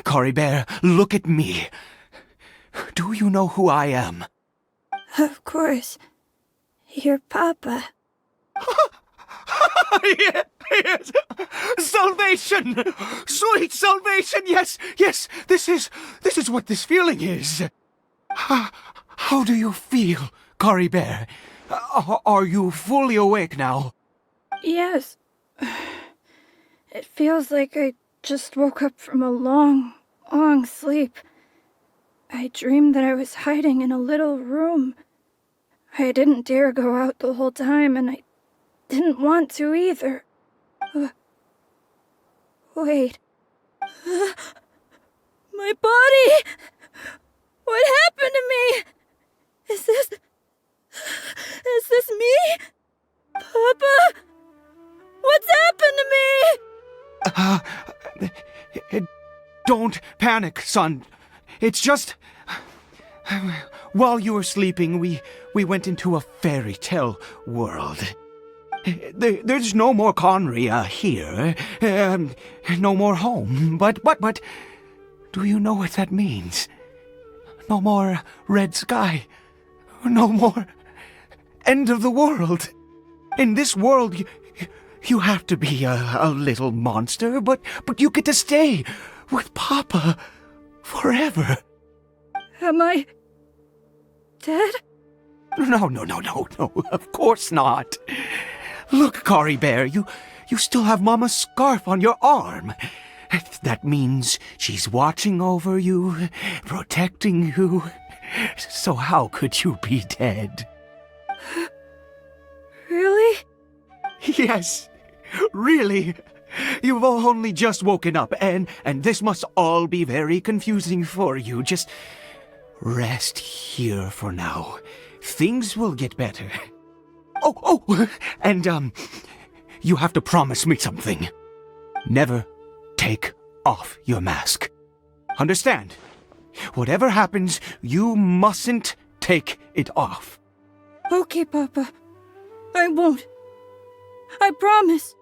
Cory Bear, look at me. Do you know who I am? Of course. Your Papa. Yes! Salvation! Sweet salvation! Yes, yes! This is what this feeling is. How do you feel, Cory Bear? Are you fully awake now? Yes. It feels like I just woke up from a long, long sleep. I dreamed that I was hiding in a little room. I didn't dare go out the whole time, and I didn't want to either. Wait. My body! What happened to me? Is this me? Papa? What's happened to me? Don't panic, son. It's just... While you were sleeping, we went into a fairy tale world. There's no more Conry here. No more home. But, do you know what that means? No more red sky. No more end of the world. In this world, you have to be a little monster, but you get to stay with Papa forever. Am I dead? No, of course not. Look, Cory Bear, you still have Mama's scarf on your arm. That means she's watching over you, protecting you. So how could you be dead? Really? Yes, really. You've only just woken up, and this must all be very confusing for you. Just rest here for now. Things will get better. Oh, and, you have to promise me something. Never take off your mask. Understand? Whatever happens, you mustn't take it off. Okay, Papa. I won't. I promise.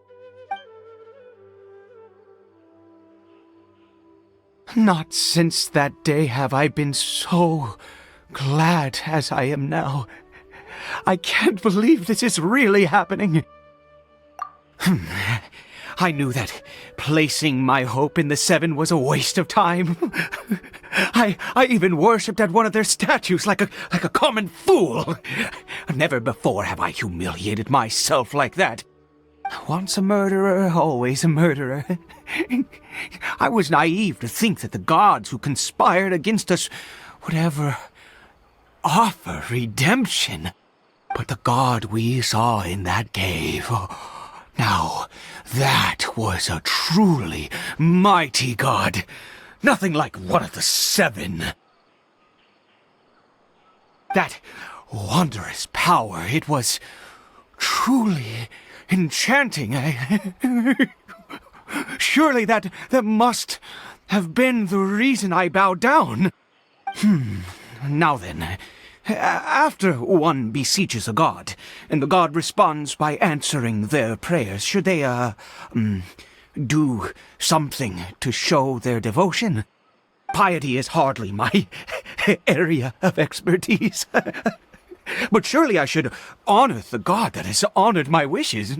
Not since that day have I been so glad as I am now. I can't believe this is really happening. I knew that placing my hope in the Seven was a waste of time. I even worshipped at one of their statues like a common fool. Never before have I humiliated myself like that. Once a murderer, always a murderer. I was naive to think that the gods who conspired against us would ever offer redemption. But the god we saw in that cave, now that was a truly mighty god. Nothing like one of the Seven. That wondrous power, it was truly enchanting. Surely that must have been the reason I bowed down. Now then, after one beseeches a god, and the god responds by answering their prayers, should they, do something to show their devotion? Piety is hardly my area of expertise. But surely I should honor the god that has honored my wishes.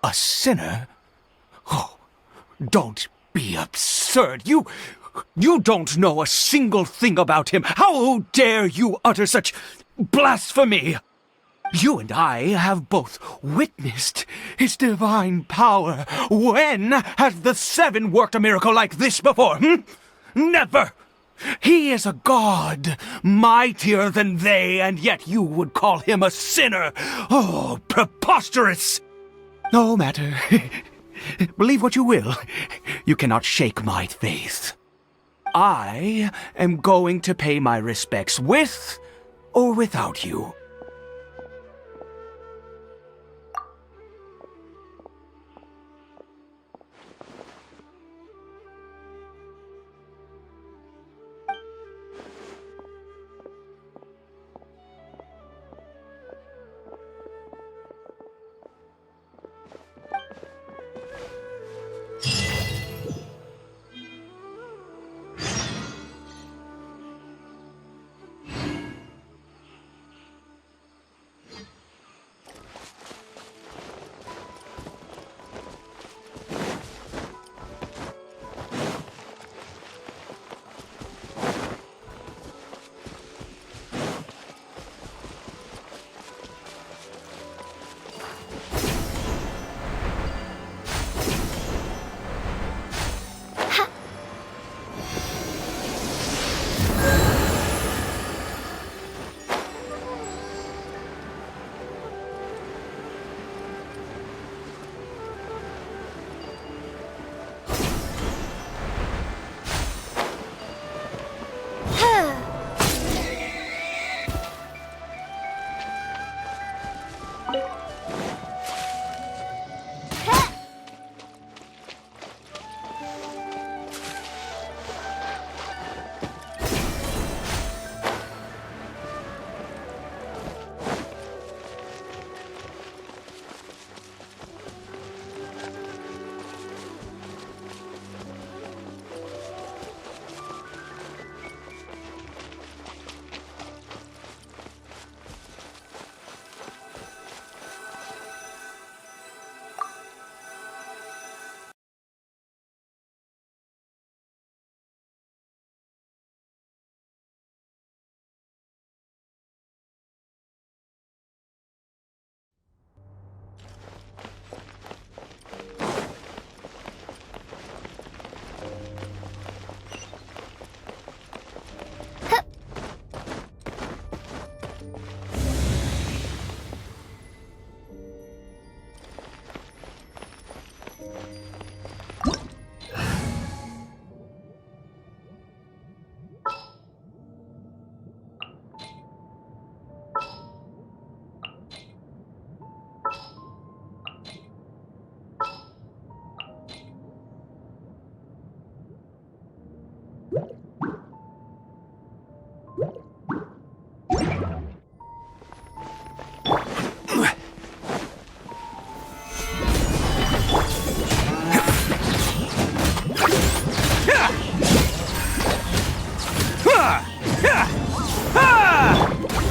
A sinner? Oh, don't be absurd. You don't know a single thing about him. How dare you utter such blasphemy? You and I have both witnessed his divine power. When has the Seven worked a miracle like this before? Never! He is a god, mightier than they, and yet you would call him a sinner. Oh, preposterous! No matter. Believe what you will. You cannot shake my faith. I am going to pay my respects with or without you.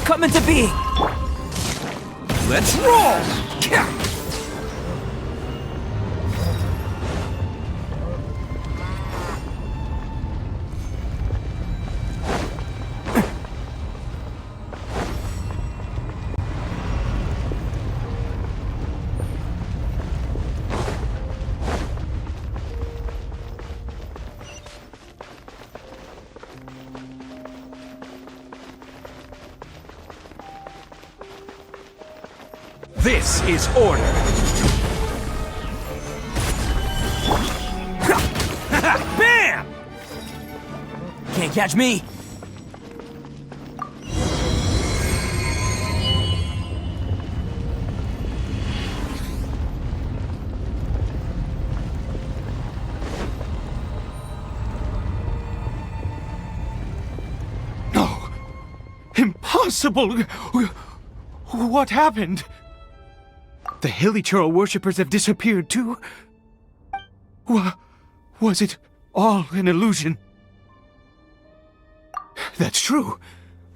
Coming to be! Let's roll! This is order. Bam! Can't catch me! No! Impossible! What happened? The Hilichurl worshippers have disappeared too? Was it all an illusion? That's true.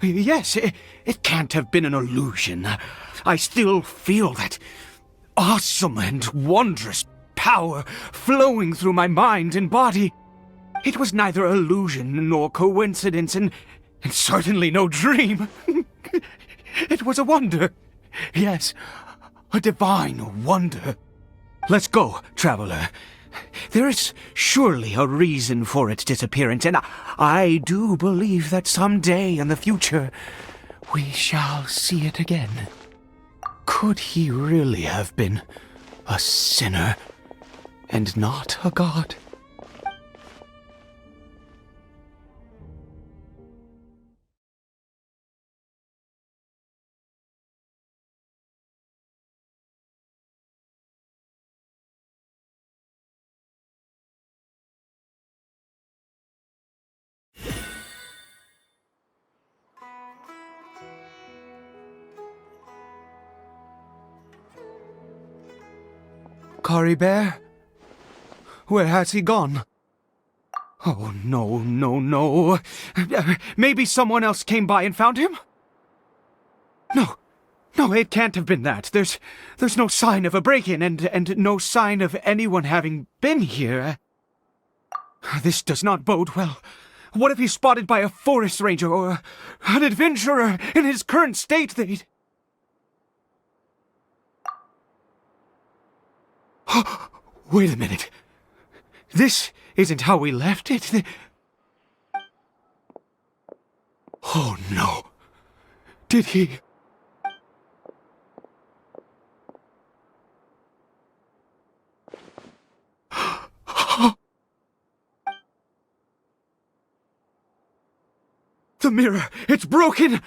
Yes, it can't have been an illusion. I still feel that awesome and wondrous power flowing through my mind and body. It was neither illusion nor coincidence, and certainly no dream. It was a wonder. Yes, a divine wonder. Let's go, traveler. There is surely a reason for its disappearance, and I do believe that someday in the future we shall see it again. Could he really have been a sinner and not a god? Cory Bear? Where has he gone? Oh, no. Maybe someone else came by and found him? No, it can't have been that. There's no sign of a break-in and no sign of anyone having been here. This does not bode well. What if he's spotted by a forest ranger or an adventurer in his current state? Wait a minute. This isn't how we left it. Oh no. Did he... The mirror! It's broken!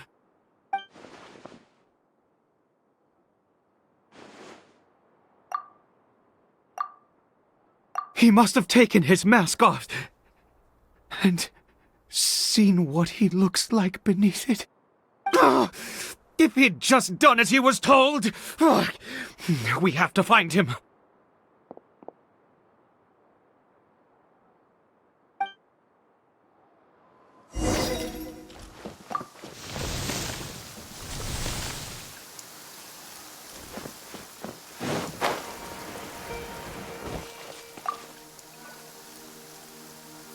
He must have taken his mask off and seen what he looks like beneath it. If he'd just done as he was told! We have to find him.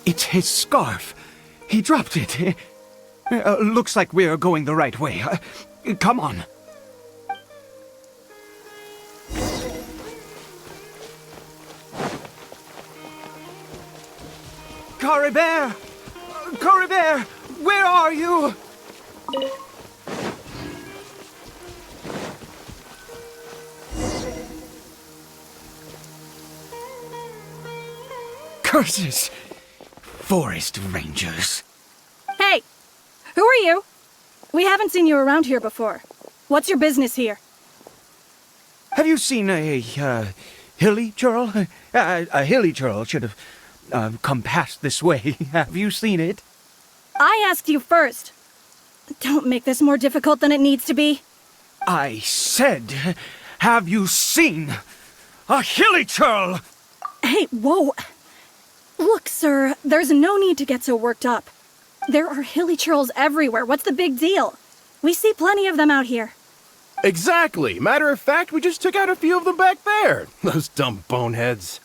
It's his scarf. He dropped it. Looks like we're going the right way. Come on. Cory Bear! Cory Bear! Where are you? Curses! Forest rangers. Hey! Who are you? We haven't seen you around here before. What's your business here? Have you seen a hilly churl? A hilly churl should have come past this way. Have you seen it? I asked you first. Don't make this more difficult than it needs to be. I said, have you seen a hilly churl? Hey, whoa. Look, sir, there's no need to get so worked up. There are hilly churls everywhere. What's the big deal? We see plenty of them out here. Exactly. Matter of fact, we just took out a few of them back there. Those dumb boneheads.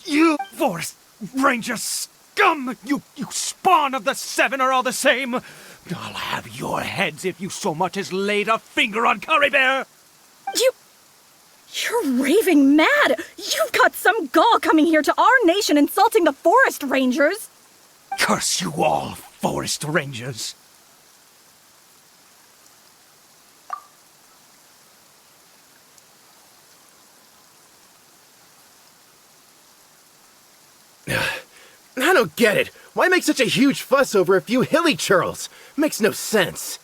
You forest ranger scum! You spawn of the seven are all the same! I'll have your heads if you so much as laid a finger on Cory Bear! You're raving mad! You've got some gall coming here to our nation insulting the forest rangers! Curse you all, forest rangers! I don't get it. Why make such a huge fuss over a few hilly churls? Makes no sense.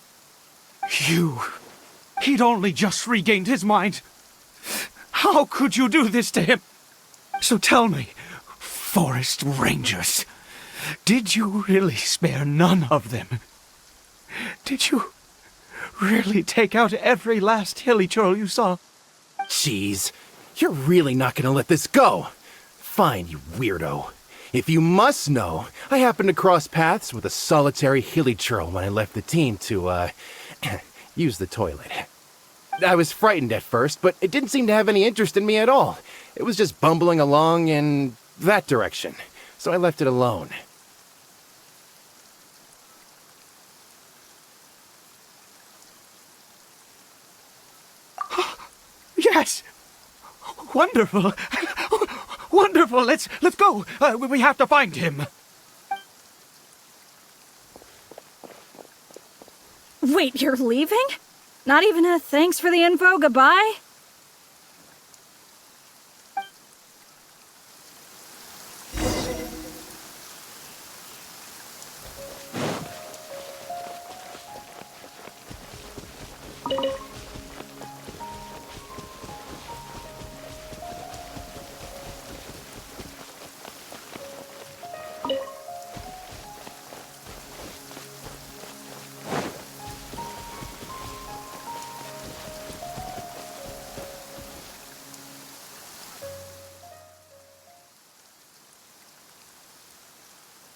He'd only just regained his mind. How could you do this to him? So tell me, forest rangers, did you really spare none of them? Did you really take out every last hilly churl you saw? Jeez, you're really not gonna let this go. Fine, you weirdo. If you must know, I happened to cross paths with a solitary hilly churl when I left the team to, use the toilet. I was frightened at first, but it didn't seem to have any interest in me at all. It was just bumbling along in that direction, so I left it alone. Yes! Wonderful! Wonderful! Let's go! We have to find him! Wait, you're leaving? Not even a thanks for the info, goodbye?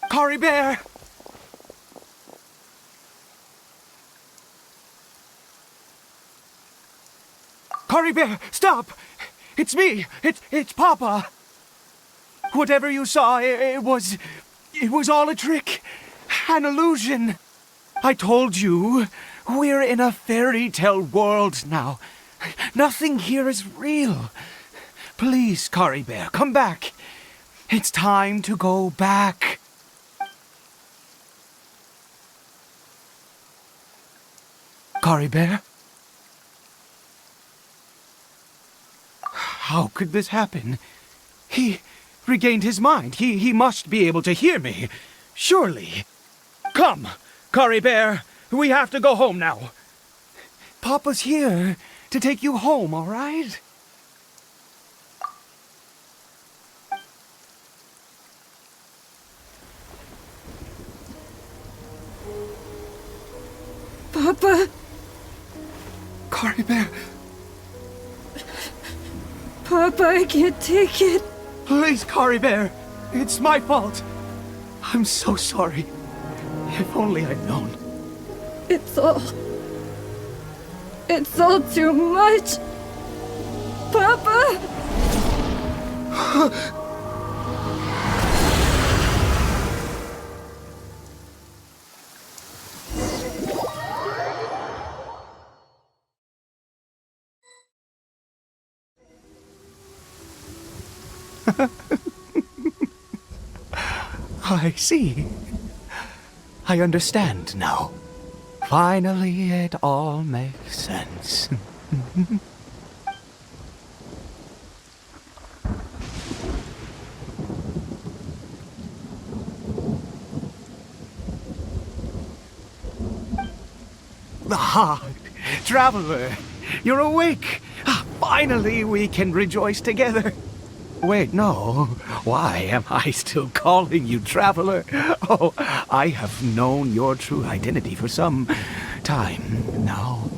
Cory Bear! Cory Bear, stop! It's me! It's Papa! Whatever you saw, it was all a trick. An illusion. I told you, we're in a fairy tale world now. Nothing here is real. Please, Cory Bear, come back. It's time to go back. Cory Bear? How could this happen? He regained his mind. He must be able to hear me. Surely. Come, Cory Bear. We have to go home now. Papa's here to take you home, all right? Papa? Cory Bear, Papa, I can't take it. please, Cory Bear. It's my fault. I'm so sorry. If only I'd known. It's all too much. Papa! I see. I understand now. Finally, it all makes sense. Ah, Traveler, you're awake. Finally, we can rejoice together. Wait, no. Why am I still calling you Traveler? Oh, I have known your true identity for some time now.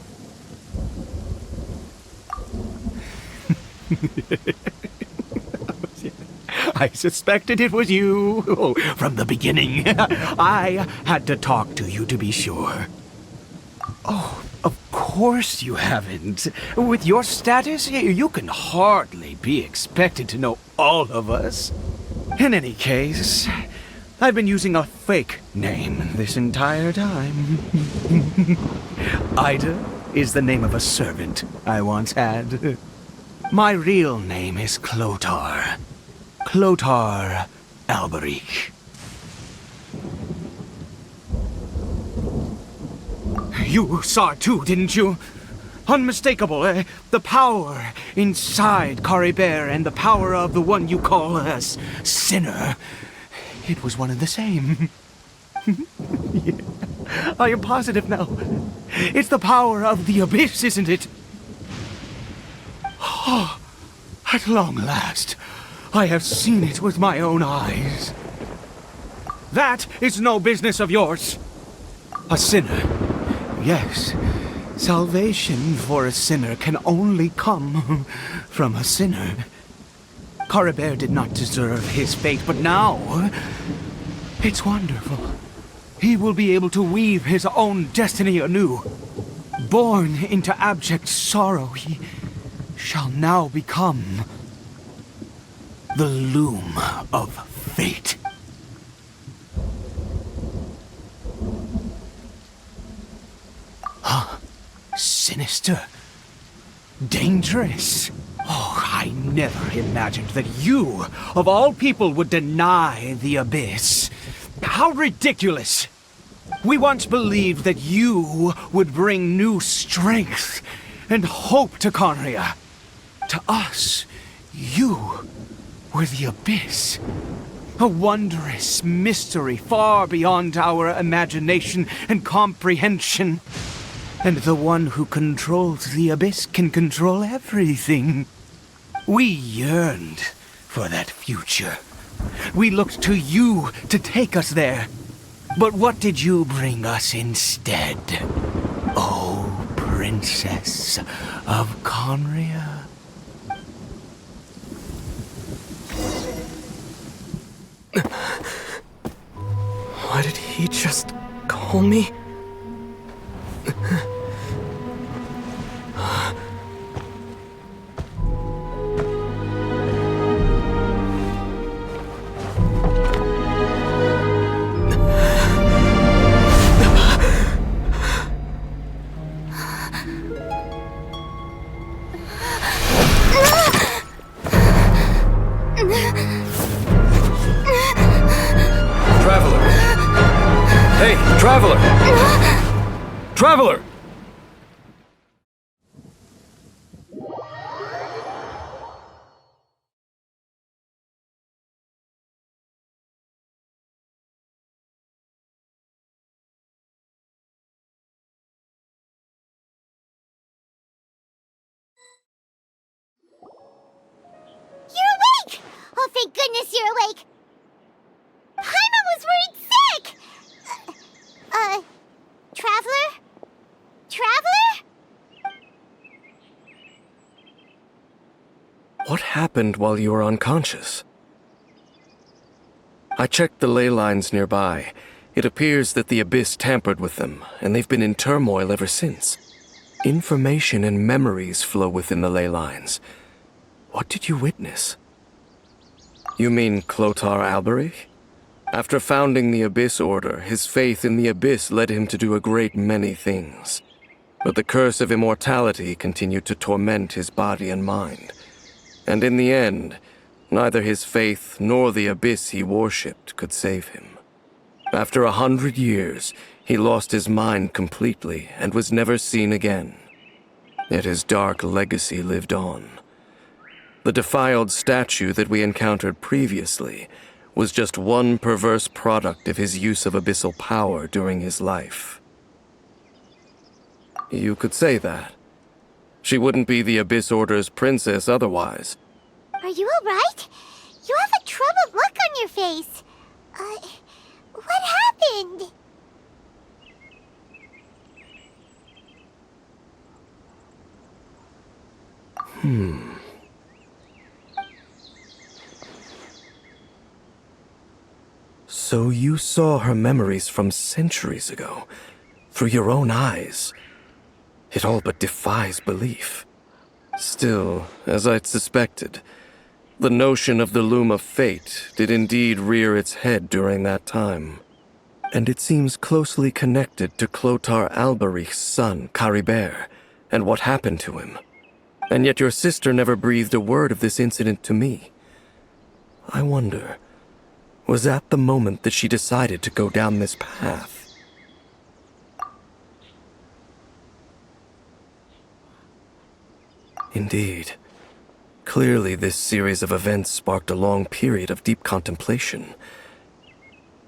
I suspected it was you from the beginning. I had to talk to you to be sure. Oh, of course you haven't. With your status, you can hardly be expected to know all of us. In any case, I've been using a fake name this entire time. Ida is the name of a servant I once had. My real name is Clotar. Clotar Alberic. You saw it too, didn't you? Unmistakable, the power inside Cory Bear and the power of the one you call a sinner. It was one and the same. Yeah, I am positive now. It's the power of the abyss, isn't it? Oh, at long last, I have seen it with my own eyes. That is no business of yours. A sinner. Yes, salvation for a sinner can only come from a sinner. Caribert did not deserve his fate, but now... it's wonderful. He will be able to weave his own destiny anew. Born into abject sorrow, he shall now become the loom of fate. Huh? Sinister. Dangerous. Oh, I never imagined that you, of all people, would deny the abyss. How ridiculous! We once believed that you would bring new strength and hope to Conria. To us, you were the abyss. A wondrous mystery far beyond our imagination and comprehension. And the one who controls the abyss can control everything. We yearned for that future. We looked to you to take us there. But what did you bring us instead? Oh, Princess of Conria. Why did he just call me? Traveler! Hey, Traveler! Traveler! You're awake! Oh, thank goodness you're awake! Paimon was worried sick! Traveler? Traveler? What happened while you were unconscious? I checked the ley lines nearby. It appears that the Abyss tampered with them, and they've been in turmoil ever since. Information and memories flow within the ley lines. What did you witness? You mean Clotar Alberich? After founding the Abyss Order, his faith in the Abyss led him to do a great many things. But the curse of immortality continued to torment his body and mind. And in the end, neither his faith nor the Abyss he worshipped could save him. After 100 years, he lost his mind completely and was never seen again. Yet his dark legacy lived on. The defiled statue that we encountered previously was just one perverse product of his use of abyssal power during his life. You could say that. She wouldn't be the Abyss Order's princess otherwise. Are you alright? You have a troubled look on your face. What happened? So you saw her memories from centuries ago, through your own eyes. It all but defies belief. Still, as I'd suspected, the notion of the Loom of Fate did indeed rear its head during that time. And it seems closely connected to Clotar Alberich's son, Caribert, and what happened to him. And yet your sister never breathed a word of this incident to me. I wonder, was that the moment that she decided to go down this path? Indeed. Clearly, this series of events sparked a long period of deep contemplation.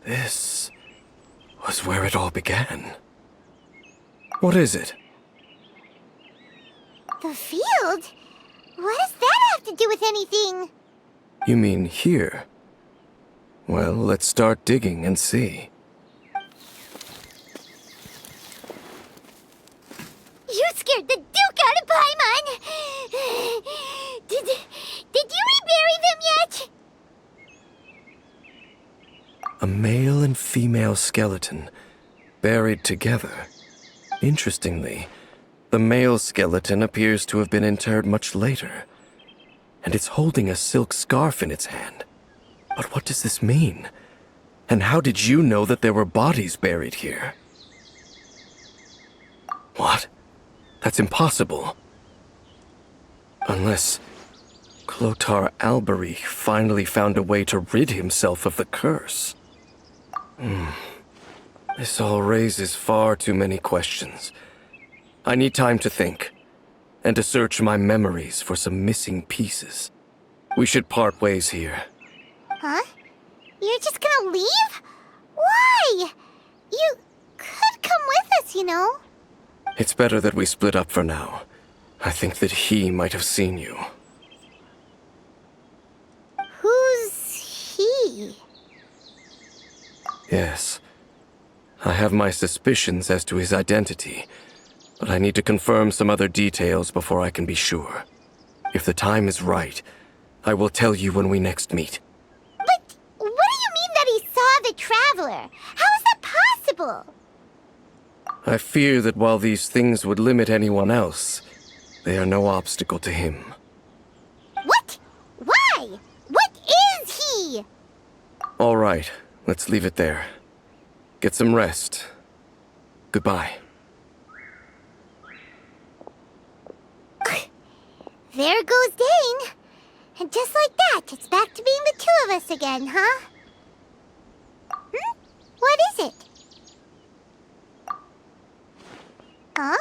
This was where it all began. What is it? The field? What does that have to do with anything? You mean here? Well, let's start digging and see. You scared the Duke out of Paimon! Did you rebury them yet? A male and female skeleton, buried together. Interestingly, the male skeleton appears to have been interred much later, and it's holding a silk scarf in its hand. But what does this mean? And how did you know that there were bodies buried here? What? That's impossible. Unless Clotar Albery finally found a way to rid himself of the curse. This all raises far too many questions. I need time to think, and to search my memories for some missing pieces. We should part ways here. Huh? You're just gonna leave? Why? You could come with us, you know. It's better that we split up for now. I think that he might have seen you. Who's he? Yes. I have my suspicions as to his identity, but I need to confirm some other details before I can be sure. If the time is right, I will tell you when we next meet. But what do you mean that he saw the Traveler? How is that possible? I fear that while these things would limit anyone else, they are no obstacle to him. What? Why? What is he? All right, let's leave it there. Get some rest. Goodbye. There goes Dane. And just like that, it's back to being the two of us again, huh? What is it? Huh?